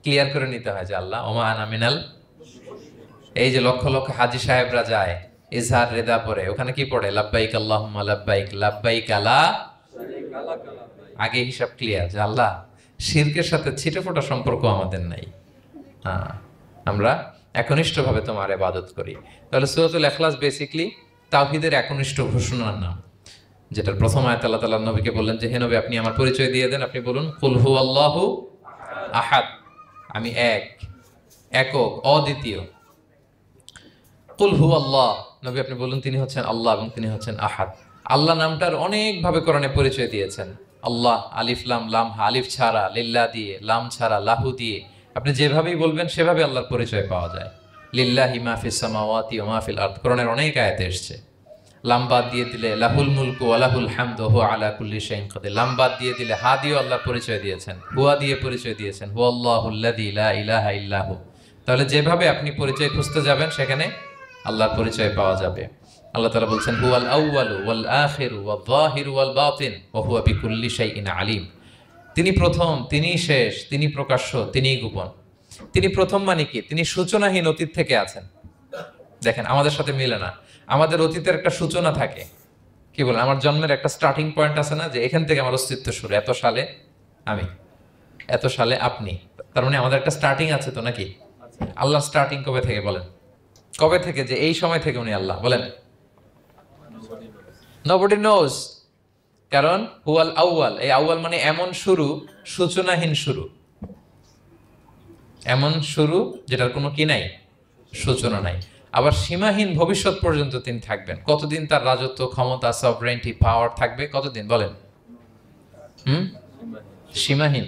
ক্লিয়ার করে নিতে হয় যে আল্লাহ ওয়া মা আনা মিনাল। এই যে লক্ষ লক্ষ হাজী সাহেবরা যায় ইজহার রেদা পরে, ওখানে কি পড়ে? লাব্বাইক আল্লাহুম্মা লাব্বাইক লাব্বাইক লা শারীকা লাক। আগে হিসাব ক্লিয়ার যে আল্লাহ শিরকের সাথে ছিটেফোঁটা সম্পর্ক আমাদের নাই। আমরা একনিষ্ঠভাবে তোমার ইবাদত করি। তাহলে সূরাতুল ইখলাস বেসিক্যালি তাওহীদের একনিষ্ঠ ঘোষণার নাম, যেটার প্রথম আয়াত আল্লাহ তাআলা নবীকে বললেন যে হে নবী আপনি আমার পরিচয় দিয়ে দেন, আপনি বলুন কুল হুয়াল্লাহু আহাদ, আমি এক, একক, অদ্বিতীয়। কুল হুয়াল্লাহ, নবী আপনি বলুন তিনি হচ্ছেন আল্লাহ এবং তিনি হচ্ছেন আহাদ। আল্লাহ নামটার অনেক ভাবে কোরআনে পরিচয় দিয়েছেন। আল্লাহ আলিফ লাম লাম, আলিফ ছাড়া, লিল্লাহ দিয়ে, লাম ছাড়া, লাহু দিয়ে, আপনি যেভাবেই বলবেন সেভাবে আল্লাহর পরিচয় পাওয়া যায়। লিল্লাহি মা ফিস সামাওয়াতি ওয়া মা ফিল আরদ, কোরআনের অনেক আয়াতে এসেছে। লাম বাদ দিয়ে দিলে লাহুল মুলকু ওয়া লাহুল হামদু হুয়া আলা কুল্লি শাইইন কাদির। লাম বাদ দিয়ে দিলে হা দিয়ে আল্লাহর পরিচয় দিয়েছেন, হুয়া দিয়ে পরিচয় দিয়েছেন, হুয়াল্লাহুল্লাযী লা ইলাহা ইল্লাহু। তাহলে যেভাবে আপনি পরিচয় খুঁজতে যাবেন সেখানে আল্লাহর পরিচয় পাওয়া যাবে। আল্লাহ তাআলা বলছেন হুয়াল আউয়ালু ওয়াল আখিরু ওয়াল যাহিরু ওয়াল বাতিন ওয়া হুয়া বিকুল্লি শাইইন আলিম। তিনি প্রথম, তিনি শেষ, তিনি প্রকাশ্য, তিনি গোপন। তিনি প্রথম মানে কি? তিনি সূচনাহীন অতীত থেকে আছেন। দেখেন আমাদের সাথে মিলে না। আমাদের অতীতের একটা সূচনা থাকে, কি বলেন, আমার জন্মের একটা স্টার্টিং পয়েন্ট আছে না, যে এখান থেকে আমার অস্তিত্ব শুরু, এত সালে আমি, এত সালে আপনি। তার মানে আমাদের একটা স্টার্টিং আছে তো নাকি? আল্লাহ স্টার্টিং কবে থেকে বলেন? কবে থেকে, যে এই সময় থেকে উনি আল্লাহ বলেন? Nobody nose. কারণ হুয়াল আউয়াল, এই আউয়াল মানে এমন শুরু, সূচনাহীন শুরু, এমন শুরু যেটার কোনো কি নাই, সূচনা নাই। আবার সীমাহীন ভবিষ্যৎ পর্যন্ত তিনি থাকবেন। কতদিন তার রাজত্ব, ক্ষমতা, সভরেন্টি, পাওয়ার থাকবে? কতদিন বলেন? সীমাহীন,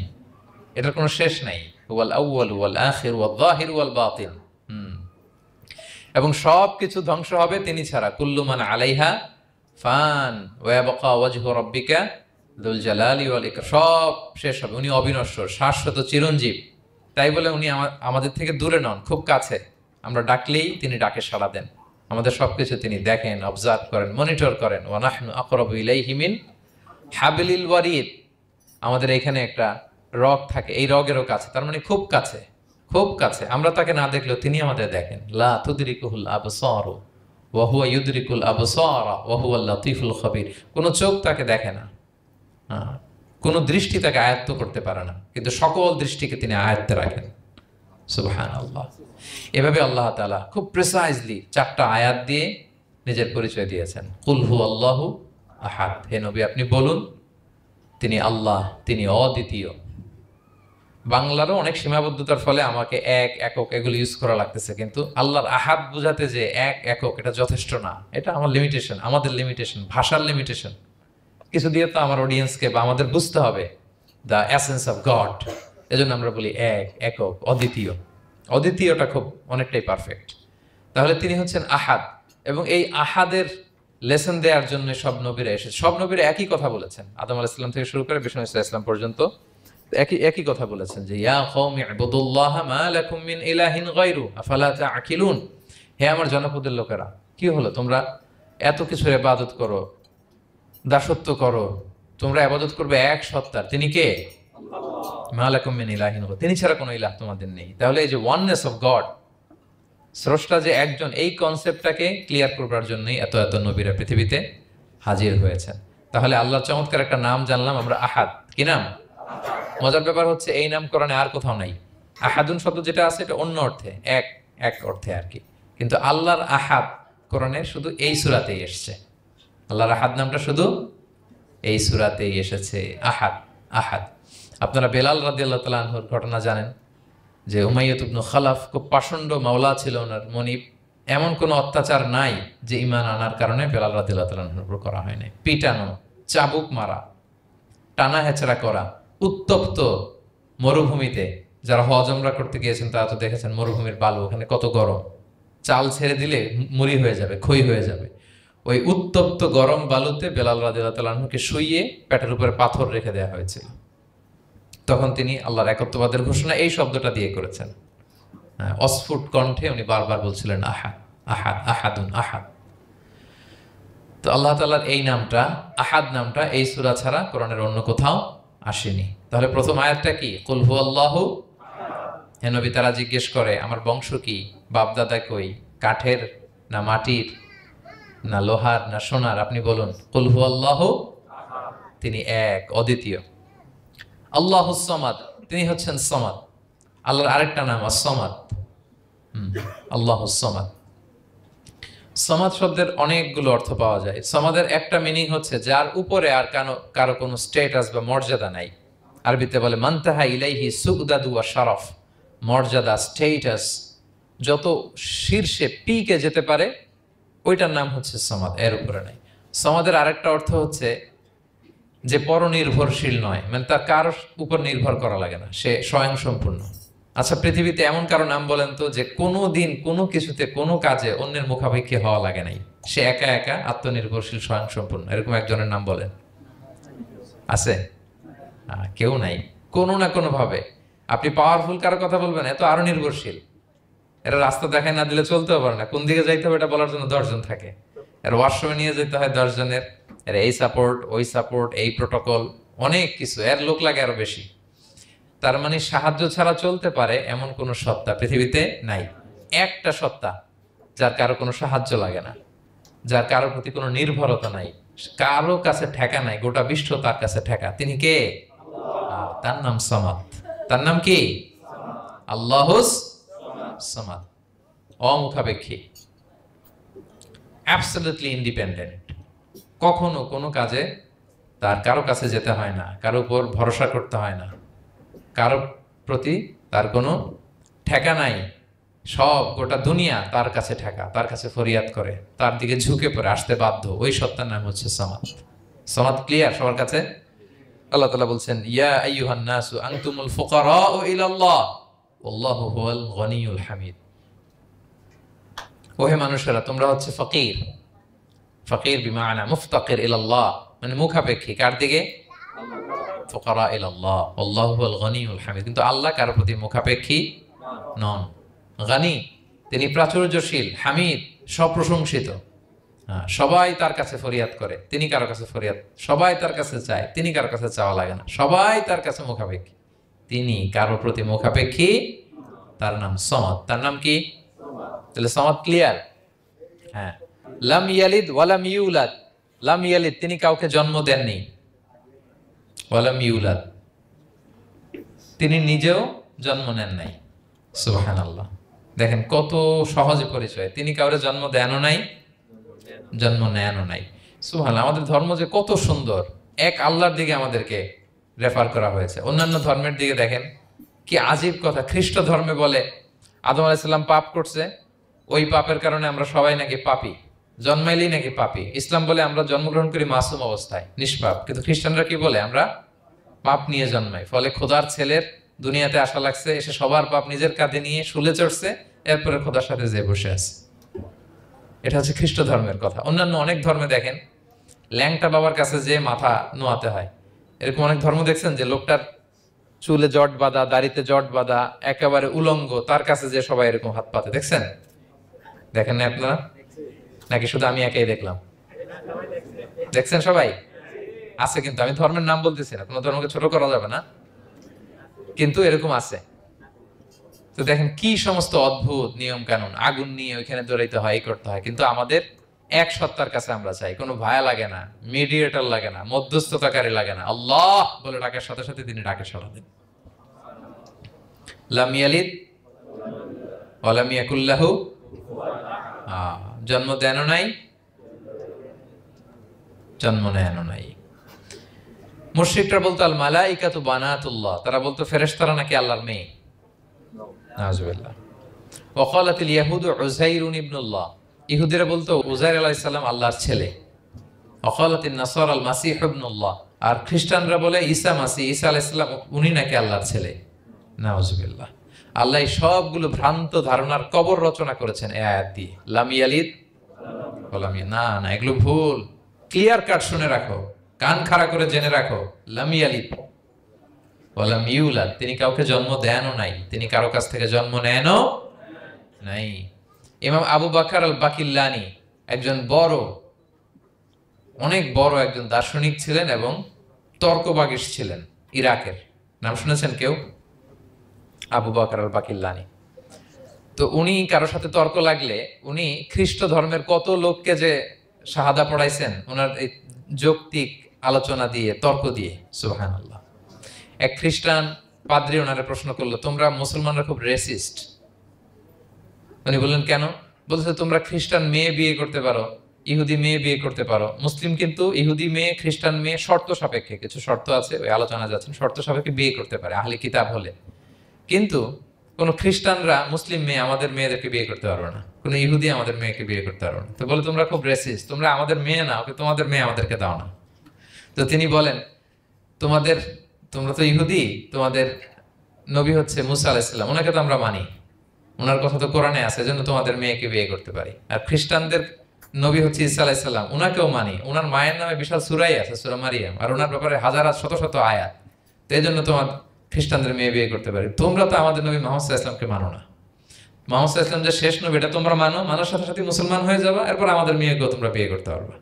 এটার কোনো শেষ নাই। হুয়াল আউয়াল ওয়াল আখির ওয়াল যাহির ওয়াল বাতিন। এবং সব কিছু ধ্বংস হবে তিনি ছাড়া। কুল্লু মান আলাইহা ফান ওয়া ইয়াবকা ওয়াজহু রাব্বিকা যুল জালালি ওয়াল ইকরাম। সব শেষ হবে, উনি অবিনশ্বর, শাশ্বত, চিরঞ্জীব। তাই বলে উনি আমাদের থেকে দূরে নন, খুব কাছে। আমরা ডাকলেই তিনি ডাকে সাড়া দেন। আমাদের সবকিছু তিনি দেখেন, অবজার্ভ করেন, মনিটর করেন। ওয়া নাহনু আকরাবু ইলাইহি মিন হাবলিল ওয়ারিদ। আমাদের এখানে একটা রগ থাকে, এই রগেরও কাছে, তার মানে খুব কাছে, খুব কাছে। আমরা তাকে না দেখলেও তিনি আমাদের দেখেন। লা তুদরিকুহুল আবসার ওয়া হুয়া ইউদরিকুল আবসার ওয়া হুয়াল লাতীফুল খবীর। কোনো চোখ তাকে দেখে না, কোনো দৃষ্টি তাকে আয়ত্ত করতে পারে না, কিন্তু সকল দৃষ্টিকে তিনি আয়ত্তে রাখেন। সুবহানাল্লাহ। এভাবে আল্লাহ তাআলা খুব প্রিসাইজলি 4টা আয়াত দিয়ে নিজের পরিচয় দিয়েছেন। কুল হুয়াল্লাহু আহাদ। হে নবী, আপনি বলুন তিনি আল্লাহ, তিনি অদ্বিতীয়। বাংলারও অনেক সীমাবদ্ধতার ফলে আমাকে এক, একক এগুলো ইউজ করা লাগতেছে, কিন্তু আল্লাহর আহাদ বোঝাতে যে এক, একক, এটা যথেষ্ট না। এটা আমার লিমিটেশন, আমাদের লিমিটেশন, ভাষার লিমিটেশন। কিছু দিয়ে তো আমার অডিয়েন্সকে বা আমাদের বুঝতে হবে দ্য এসেন্স অফ গড। এজন্য আমরা বলি এক, একক, অদ্বিতীয়। অদ্বিতীয়টা খুব অনেকটাই পারফেক্ট। তাহলে তিনি হচ্ছেন আহাদ, এবং এই আহাদের লেসন দেওয়ার জন্য সব নবীরা এসেছে। সব নবীরা একই কথা বলেছেন, আদম আলাইহিস সালাম থেকে শুরু করে বিষ্ণু ইসা ইসলাম পর্যন্ত একই কথা বলেছেন, যে ইয়া কওমি ইবুদুল্লাহ মা লাকুম মিন ইলাহিন গায়রু আফালা তাআকিলুন। হে আমার জনপদের লোকেরা, কি হলো তোমরা এত কিছুর ইবাদত করো, দাসত্ব করো, তোমরা ইবাদত করবে এক সত্তার, তিনি কে? মা লাকুম মিন ইলাহিন গায়রু, তিনি ছাড়া কোনো ইলাহ তোমাদের নেই। তাহলে এই যে ওয়াননেস অফ গড, স্রষ্টা যে একজন, এই কনসেপ্টটাকে ক্লিয়ার করবার জন্যই এত এত নবীরা পৃথিবীতে হাজির হয়েছেন। তাহলে আল্লাহর চমৎকার একটা নাম জানলাম আমরা, আহাদ। কি নাম? মজার ব্যাপার হচ্ছে এই নাম কোরআনে আর কোথাও নাই। আহাদুন শব্দ যেটা আছে এটা অন্য অর্থে, এক, এক অর্থে আর কি। কিন্তু আল্লাহর আহাদ কোরআনে শুধু এই সূরাতেই এসেছে। আল্লাহর আহাদ নামটা শুধু এই সূরাতেই এসেছে। আহাদ, আহাদ। আপনারা বেলাল রাদিয়াল্লাহু তাআলা আনহুর ঘটনা জানেন, যে উমাইয়া ইবনে খালাফ খুব পাষণ্ড মাওলা ছিল ওনার, মনিব। এমন কোনো অত্যাচার নাই যে ঈমান আনার কারণে বেলাল রাদিয়াল্লাহু তাআলা আনহুর উপর করা হয় নাই। পিটানো, চাবুক মারা, টানা হেচড়া করা, উত্তপ্ত মরুভূমিতে। যারা হজ উমরা করতে গিয়েছেন তারা তো দেখেছেন মরুভূমির বালু, ওখানে কত গরম, চাল ছেড়ে দিলে মুড়ি হয়ে যাবে, খই হয়ে যাবে। ওই উত্তপ্ত গরম বালুতে বেলাল রাদিয়াল্লাহু তাআলা আনহুকে শুইয়ে পেটের উপরে পাথর রেখে দেওয়া হয়েছিল। তখন তিনি আল্লাহর একত্ববাদের ঘোষণা এই শব্দটা দিয়ে করেছেন। অস্ফুট কণ্ঠে উনি বারবার বলছিলেন আহাদ, আহাদ, আহাদুন, আহাদ। তো আল্লাহ তাআলার এই নামটা, আহাদ নামটা, এই সূরা ছাড়া কোরআনের অন্য কোথাও আসেনি। তাহলে প্রথম আয়াতটা কি? কুল হুয়াল্লাহু। হে নবী, তারা জিজ্ঞেস করে আমার বংশ কি, বাপদাদা কই, কাঠের না মাটির না লোহার না সোনার? আপনি বলুন কুল হুয়াল্লাহু, তিনি এক, অদ্বিতীয়। আল্লাহুস সামাদ, তিনি হচ্ছেন সামাদ। আল্লাহর আরেকটা নাম আস-সামাদ। আল্লাহুস সামাদ। সামাদ শব্দের অনেকগুলো অর্থ পাওয়া যায়। সামাদের একটা মিনিং হচ্ছে যার উপরে আর কারো কোনো স্ট্যাটাস বা মর্যাদা নাই। আরবিতে বলে মানতাহা ইলাইহি সুগদাদু ওয়া শারাফ। মর্যাদা, স্ট্যাটাস, যত শীর্ষে পিকে যেতে পারে ওইটার নাম হচ্ছে সামাদ, এর উপরে নাই। সামাদের আরেকটা অর্থ হচ্ছে যে পরনির্ভরশীল নয়, মানে তার কারোর উপর নির্ভর করা লাগে না, সে স্বয়ং সম্পূর্ণ। আচ্ছা, পৃথিবীতে এমন কারো নাম বলেন তো যে কোনো দিন কোনো কিছুতে কোনো কাজে অন্যের মুখাপেক্ষী হওয়া লাগে নাই, সে একা একা আত্মনির্ভরশীল, স্বয়ং সম্পূর্ণ। এরকম একজনের নাম বলেন, আছে? কেউ নাই। কোনো না কোনো ভাবে আপনি পাওয়ারফুল কারো কথা বলবেন, এত আরো নির্ভরশীল। এরা রাস্তা দেখায় না দিলে চলতেও পারে না, কোন দিকে যাইতে হবে এটা বলার জন্য 10 জন থাকে। এর ওয়াশরুমে নিয়ে যেতে হয় 10 জনের, এর এই সাপোর্ট, ওই সাপোর্ট, এই প্রোটোকল, অনেক কিছু, এর লোক লাগে আরো বেশি। তার মানে সাহায্য ছাড়া চলতে পারে এমন কোন সত্তা পৃথিবীতে নাই। একটা সত্তা যার কারো কোনো সাহায্য লাগে না, যার কারোর প্রতি কোনো নির্ভরতা নাই, কারো কাছে ঠেকা নাই, গোটা বিশ্ব তার কাছে ঠেকা। তিনি কে? তার নাম সামাদ। তার নাম কি? আল্লাহুস সামাদ, অমুখাপেক্ষী, অ্যাবসলিউটলি ইন্ডিপেন্ডেন্ট। কখনো কোনো কাজে তার কারো কাছে যেতে হয় না, কারো উপর ভরসা করতে হয় না, কারো প্রতি তার কোনো ঠেকা নাই। সব গোটা দুনিয়া তার কাছে ঠেকা, তার কাছে ফরিয়াদ করে, তার দিকে ঝুঁকে পড়ে আসতে বাধ্য। ওই সত্তার নাম হচ্ছে সামাদ। সামাদ ক্লিয়ার সবার কাছে? আল্লাহ তাআলা বলছেন, ইয়া আইয়ুহান নাসু আনতুমুল ফুকারাউ ইলাল্লাহ ওয়াল্লাহু হুয়াল গনিয়ুল হামিদ। ওহে মানুষেরা, তোমরা হচ্ছে ফকির। ফকির বিমানা মুফতাকির ইলাল্লাহ, মানে মুখাপেক্ষী। কার দিকে? ফুকারা ইলাল্লাহ ওয়াল্লাহু হুয়াল গনিয়ুল হামিদ। কিন্তু আল্লাহ কারো প্রতি মুখাপেক্ষী নন। গানি, তিনি প্রাচুর্যশীল, হামিদ, সপ্রশংসিত। সবাই তার কাছে ফরিয়াদ করে, তিনি কারো কাছে ফরিয়াদ, সবাই তার কাছে চায়, তিনি কারো কাছে চাওয়া লাগে না, সবাই তার কাছে মুখাপেক্ষী, তিনি কারো প্রতি মুখাপেক্ষী। তার নাম সমাদ। তার নাম কি? তাহলে সমাদ ক্লিয়ার? হ্যাঁ। লাম ইয়ালিদ ওয়ালাম ইউলাদ। লাম ইয়ালিদ, তিনি কাউকে জন্ম দেননি। ওয়ালাম ইউলাদ, তিনি নিজেও জন্ম নেন নাই। সুবহানাল্লাহ। দেখেন কত সহজে পরিচয়। তিনি কাউরে জন্ম দেনও নাই, জন্ম নেনও নাই। সুবহানাল্লাহ। আমাদের ধর্ম যে কত সুন্দর, এক আল্লাহর দিকে আমাদেরকে রেফার করা হয়েছে। অন্যান্য ধর্মের দিকে দেখেন কি আজীব কথা। খ্রিস্ট ধর্মে বলে আদম আলাইহিস সালাম পাপ করছে, ওই পাপের কারণে আমরা সবাই নাকি পাপী, জন্মাইলেই নাকি পাপী। ইসলাম বলে আমরা জন্মগ্রহণ করি মাসুম অবস্থায়, নিষ্পাপ। কিন্তু খ্রিস্টানরা কি বলে? আমরা পাপ নিয়ে জন্মাই, ফলে খোদার ছেলের দুনিয়াতে আসা লাগছে, এসে সবার পাপ নিজের কাঁধে নিয়ে শুলে চড়ছে, এরপরে খোদার সাথে যে বসে আছে। এটা হচ্ছে খ্রিস্ট ধর্মের কথা। অন্যান্য অনেক ধর্মে দেখেন ল্যাংটা বাবার কাছে যে মাথা নোয়াতে হয়। এরকম অনেক ধর্ম দেখছেন যে লোকটার চুলে জট বাঁধা, দাড়িতে জট বাঁধা, একেবারে উলঙ্গ, তার কাছে যে সবাই এরকম হাত পাতে। দেখছেন? দেখেন না আপনারা? নাকি শুধু আমি একাই দেখলাম? দেখছেন সবাই? আছে, কিন্তু আমি ধর্মের নাম বলতেছি না, কোনো ধর্মকে ছোট করা যাবে না, কিন্তু এরকম আছে। তো দেখেন কি সমস্ত অদ্ভুত নিয়ম কানুন। আগুন নিয়ে ওইখানে দৌড়াইতে হয়, এই করতে হয়। কিন্তু আমাদের এক সত্তার কাছে আমরা চাই, কোনো ভায়া লাগে না, মিডিয়েটর লাগে না, মধ্যস্থতাকারী লাগে না। আল্লাহ বলে ডাকার সাথে সাথে তিনি ডাকে সাড়া দেন। লাম ইয়ালিদ ওয়া লাম ইয়াকুল লাহু, জন্ম দেনও নাই, জন্ম নেনও নাই। মুশরিকরা বলতো আল মালাইকাতু বানাতুল্লাহ, তারা বলতো ফেরেশতারা নাকি আল্লাহর মেয়ে। নাউজুবিল্লাহ। ওয়া ক্বালাতিল ইয়াহুদু উযাইরুন ইবনুল্লাহ, ইহুদিরা বলতো উযাইর আলাইহিস সালাম আল্লাহর ছেলে। ওয়া ক্বালাতিন নাসারা আল মাসীহ ইবনুল্লাহ, আর খ্রিস্টানরা বলে ঈসা মাসীহ, ঈসা আলাইহিস সালাম উনি নাকি আল্লাহর ছেলে। নাউজুবিল্লাহ। আল্লাহ সবগুলো ভ্রান্ত ধারণার কবর রচনা করেছেন এই আয়াত দিয়ে। লাম ইয়ালিদ ওয়া লাম না না, এগুলো ভুল। ক্লিয়ার কাট শুনে রাখো, কান খাড়া করে জেনে রাখো। লাম ইয়ালিদ ওয়া লাম ইউলাদ, তিনি কাউকে জন্ম দেনও নাই, তিনি কারো কাছ থেকে জন্ম নেনও নাই। ইমাম আবু বকর আল বাকিল্লানি একজন বড়, অনেক বড় একজন দার্শনিক ছিলেন এবং তর্কবাগীশ ছিলেন, ইরাকের। নাম শুনেছেন কেউ? আবু বকর আল বাকিল্লানি। তো উনি কারোর সাথে তর্ক লাগলে উনি খ্রিস্ট ধর্মের কত লোককে যে শাহাদা পড়াইছেন ওনার এই যৌক্তিক আলোচনা দিয়ে, তর্ক দিয়ে। সুবহানাল্লাহ। এক খ্রিস্টান পাদ্রী ওনারে প্রশ্ন করলো, তোমরা মুসলমানরা খুব রেসিস্ট। উনি বললেন কেন? বলছে তোমরা খ্রিস্টান মেয়ে বিয়ে করতে পারো, ইহুদি মেয়ে বিয়ে করতে পারো, মুসলিম কিন্তু ইহুদি মেয়ে, খ্রিস্টান মেয়ে শর্ত সাপেক্ষে, কিছু শর্ত আছে, ওই আলোচনা যাচ্ছেন, শর্ত সাপেক্ষে বিয়ে করতে পারে আহলে কিতাব হলে। কিন্তু কোন খ্রিস্টানরা মুসলিম মেয়ে আমাদের মেয়েদেরকে বিয়ে করতে পারবে না, কোন ইহুদি আমাদের মেয়েকে বিয়ে করতে পারবে না। তো বলে তোমরা খুব রেসিস্ট, তোমরা আমাদের মেয়ে না, ওকে তোমাদের মেয়ে আমাদেরকে দাও না। তো তিনি বলেন তোমরা তো ইহুদি, তোমাদের নবী হচ্ছে মুসা আলাইহিস সালাম, ওনাকে তো আমরা মানি, ওনার কথা তো কোরআনে আছে, এজন্য তোমাদের মেয়েকে বিয়ে করতে পারি। আর খ্রিস্টানদের নবী হচ্ছে ঈসা আলাইহিস সালাম, ওনাকেও মানি, ওনার মায়ের নামে বিশাল সূরাই আছে, সূরা মারিয়াম, আর ওনার ব্যাপারে হাজার শত শত আয়াত। তো এই জন্য তোমার খ্রিস্টানদের মেয়ে বিয়ে করতে পারি। তোমরা তো আমাদের নবী মুহাম্মদ সাল্লাল্লাহু আলাইহি ওয়াসাল্লামকে মানো না। মুহাম্মদ সাল্লাল্লাহু আলাইহি ওয়াসাল্লাম যে শেষ নবী এটা তোমরা মানো, মানার সাথে সাথে মুসলমান হয়ে যাবা, এরপর আমাদের মেয়েকেও তোমরা বিয়ে করতে পারবা।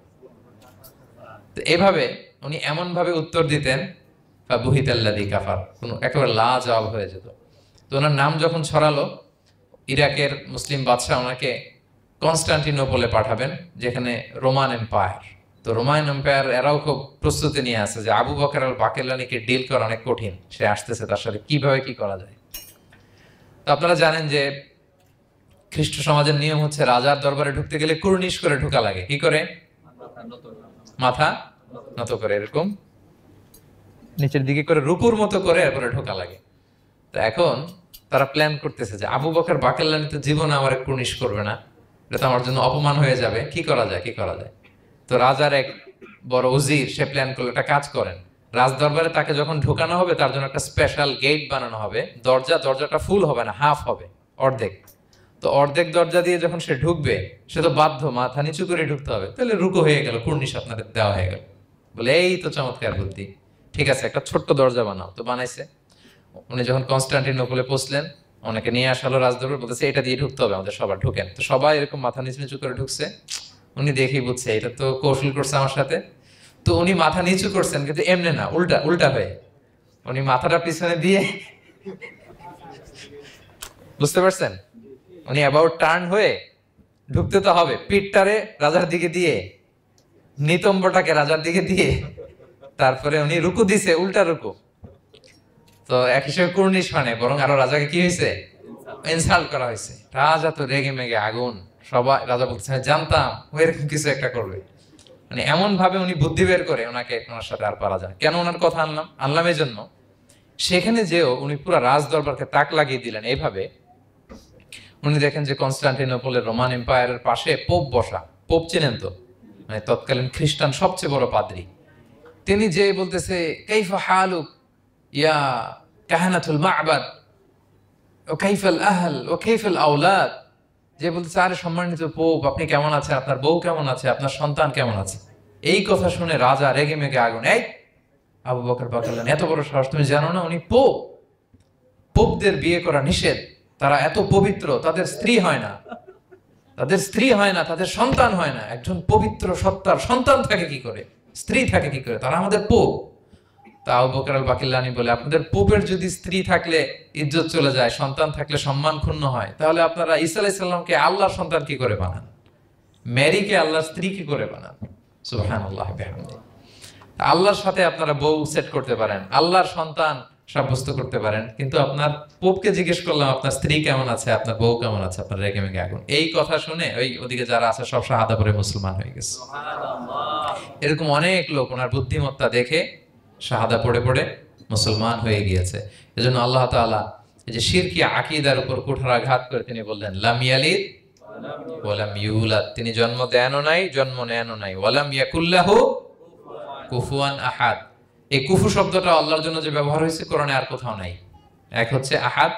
তো এভাবে উনি এমন ভাবে উত্তর দিতেন, ফাবুহিতাল্লাযী কাফার, কোনো একেবারে লাজবাব হয়ে যেত। তো ওনার নাম যখন ছড়ালো, ইরাকের মুসলিম বাদশাহ ওনাকে কনস্টান্টিনোপলে পাঠাবেন, যেখানে রোমান এম্পায়ার, তো রোমান এম্পায়ার এরাও খুব প্রস্তুতি নিয়ে আছে যে আবু বকর আল বাকেলানিকে ডিল করা অনেক কঠিন, সে আসতেছে, তার সাথে কিভাবে কি করা যায়। তো আপনারা জানেন যে খ্রিস্ট সমাজের নিয়ম হচ্ছে রাজার দরবারে ঢুকতে গেলে কুর্নিশ করে ঢোকা লাগে। কি করে? মাথা নত করে, এরকম নিচের দিকে করে রূপুর মতো করে এরপরে ঢোকা লাগে। তো এখন তারা প্ল্যান করতেছে যে আবু বকর বাকেলানি তো জীবনে আমার কুর্নিশ করবে না, এটা তো আমার জন্য অপমান হয়ে যাবে, কি করা যায় কি করা যায়। তো রাজার এক বড় উজির সে প্ল্যান করলো, একটা কাজ করেন, রাজ দরবারে তাকে যখন ঢোকানো হবে তার জন্য একটা স্পেশাল গেট বানানো হবে। দরজাটা ফুল হবে না, হাফ হবে, অর্ধেক। তো অর্ধেক দরজা দিয়ে যখন সে ঢুকবে, সে তো বাধ্য মাথা নিচু করে ঢুকতে হবে, তাহলে রুকু হয়ে গেল, কুর্নিশ আপনাদের দেওয়া হয়ে গেল। বলে এই তো চমৎকার বুদ্ধি, ঠিক আছে একটা ছোট্ট দরজা বানাও। তো বানাইছে। উনি যখন কনস্টান্টিনোপলে পৌঁছলেন, অনেকে নিয়ে আসালো রাজদরবার, বলতেছে এটা দিয়ে ঢুকতে হবে আমাদের, সবার ঢুকেন। তো সবাই এরকম মাথা নিচু নিচু করে ঢুকছে। উনি দেখেই বুঝছে এটা তো কৌশল করছে আমার সাথে। তো উনি মাথা নিচু করছেন, কিন্তু এমনি না, উল্টা হয়ে উনি মাথাটা পিছনে দিয়ে, বুঝতে পারছেন, উনি অ্যাবাউট টার্ন হয়ে ঢুকতে তো হবে, পিঠটারে রাজার দিকে দিয়ে, নিতম্বটাকে রাজার দিকে দিয়ে, তারপরে উনি রুকু দিছে, উল্টা রুকু। তো এক হিসেবে কুর্নিশ মানে, বরং আরো রাজাকে কি হয়েছে, ইনসাল্ট করা হয়েছে। রাজা তো রেগে মেগে আগুন। সবাই, রাজা বলছে জানতাম ও এরকম কিছু একটা করবে। মানে এমন ভাবে উনি বুদ্ধি বের করে ওনাকে, ওনার সাথে আর পারা যায়। কেন ওনার কথা আনলাম এই জন্য, সেখানে যেও উনি পুরো রাজ দরবারকে তাক লাগিয়ে দিলেন এইভাবে। উনি দেখেন যে কনস্টান্টিনোপলের রোমান এম্পায়ারের পাশে পোপ বসা। পোপ চেনেন তো, মানে তৎকালীন খ্রিস্টান সবচেয়ে বড় পাদ্রী। তিনি যে বলতেছে কাইফা হালুক ইয়া কাহানাতুল মা'বাদ ও কাইফাল আহল ও কাইফাল আওলাদ, যে বলতেছে আরে সম্মানিত পোপ আপনি কেমন আছেন, আপনার বউ কেমন আছে, আপনার সন্তান কেমন আছে। এই কথা শুনে রাজা রেগে মেগে আগুন। এই আবু বকর বাকেলানি, এত বড় সাহস, তুমি জানো না উনি পোপ? পোপদের বিয়ে করা নিষেধ, তারা এত পবিত্র, তাদের স্ত্রী হয় না, তাদের সন্তান হয় না। একজন পবিত্র সত্তার সন্তান থাকে কি করে, স্ত্রী থাকে কি করে, তারা আমাদের পোপ। তা আবু বকর আল বাকিল্লানি বলে, আপনাদের পোপের যদি স্ত্রী থাকলে ইজ্জত চলে যায়, সন্তান থাকলে সম্মান ক্ষুণ্ণ হয়, তাহলে আপনারা ঈসা আলাইহিস সালামকে আল্লাহর সন্তান কি করে বানান, মেরিকে আল্লাহর স্ত্রী কি করে বানান। সুবহানাল্লাহ বিহামদিহি। আল্লাহর সাথে আপনারা বউ সেট করতে পারেন, আল্লাহর সন্তান সাব্যস্ত করতে পারেন, কিন্তু আপনার পোপকে জিজ্ঞেস করলাম আপনার স্ত্রী কেমন আছে, আপনার বউ কেমন আছে, আপনার রেগে মেগে আগুন। এই কথা শুনে ওই ওদিকে যারা আছে সব শাহাদা পড়ে মুসলমান হয়ে গেছে। এরকম অনেক লোক ওনার বুদ্ধিমত্তা দেখে শাহাদা পড়ে পড়ে মুসলমান হয়ে গিয়েছে। এজন্য আল্লাহ তাআলা এই যে শিরকি আকীদার উপর কুঠারাঘাত করে তিনি বললেন লাম ইয়ালিদ ওয়া লাম ইউলাদ, তিনি জন্ম দেনও নাই, জন্ম নেনও নাই। ওয়া লাম ইয়াকুল্লাহু কুফুয়ান আহাদ, এই কুফু শব্দটা আল্লাহর জন্য যে ব্যবহার হয়েছে কোরআনে আর কোথাও নাই। এক হচ্ছে আহাদ,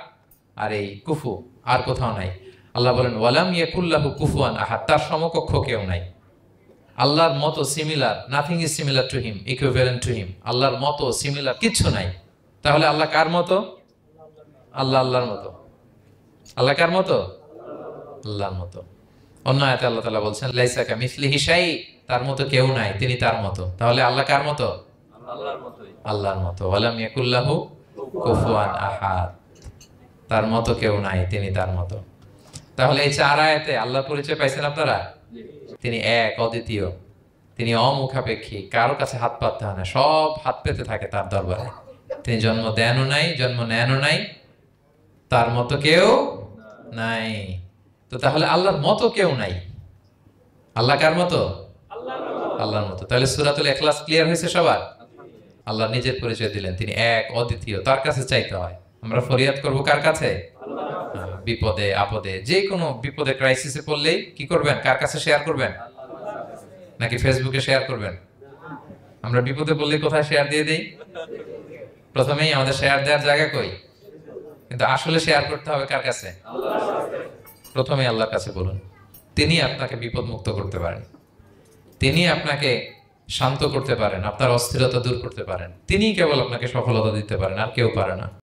আর এই কুফু আর কোথাও নাই। আল্লাহ বলেন ওয়ালাম ইয়াকুল্লাহু কুফুয়ান আহাদ, তার সমকক্ষ কেউ নাই। আল্লাহর মতো similar, nothing is similar to him, equivalent to him. আল্লাহর মতো সিমিলার কিচ্ছু নাই। তাহলে আল্লাহ কার মতো? আল্লাহর মতো। আল্লাহ কার মতো? আল্লাহর মতো। অন্য আয়াতে আল্লাহ তাআলা বলছেন লাইসা কামিসলিহি শাই, তার মতো কেউ নাই, তিনি তার মতো। তাহলে আল্লাহ কার মতো? আল্লাহর মতো। ওয়ালাম ইয়াকুল্লাহু কুফুয়ান আহাদ, তার মতো কেউ নাই, তিনি তার মতো। তাহলে এই চার আয়াতে আল্লাহর পরিচয় পাইছেন আপনারা? তিনি এক, অদ্বিতীয়, তিনি অমুখাপেক্ষী, কারো কাছে হাত পাততে হয় না, সব হাত পেতে থাকে তার দরবারে। তিনি জন্ম দেনও নাই, জন্ম নেনও নাই, তার মতো কেউ নাই। তো তাহলে আল্লাহর মতো কেউ নাই। আল্লাহ কার মতো? আল্লাহর মতো। তাহলে সূরাতুল ইখলাস ক্লিয়ার হয়েছে সবার? আল্লাহ নিজের পরিচয় দিলেন, তিনি এক, অদ্বিতীয়, তার কাছে চাইতে হয়। আমরা ফরিয়াদ করব কার কাছে? বিপদে আপদে, যে কোনো বিপদে ক্রাইসিসে পড়লেই কি করবেন? কার কাছে শেয়ার করবেন? নাকি ফেসবুকে শেয়ার করবেন? আমরা বিপদে পড়লে কোথায় শেয়ার দিয়ে দেই? প্রথমেই আমাদের শেয়ার দেওয়ার জায়গা কই? কিন্তু আসলে শেয়ার করতে হবে কার কাছে? প্রথমে আল্লাহর কাছে বলুন। তিনি আপনাকে বিপদ মুক্ত করতে পারেন, তিনি আপনাকে শান্ত করতে পারেন, আপনার অস্থিরতা দূর করতে পারেন, তিনি কেবল আপনাকে সফলতা দিতে পারেন, আর কেউ পারে না।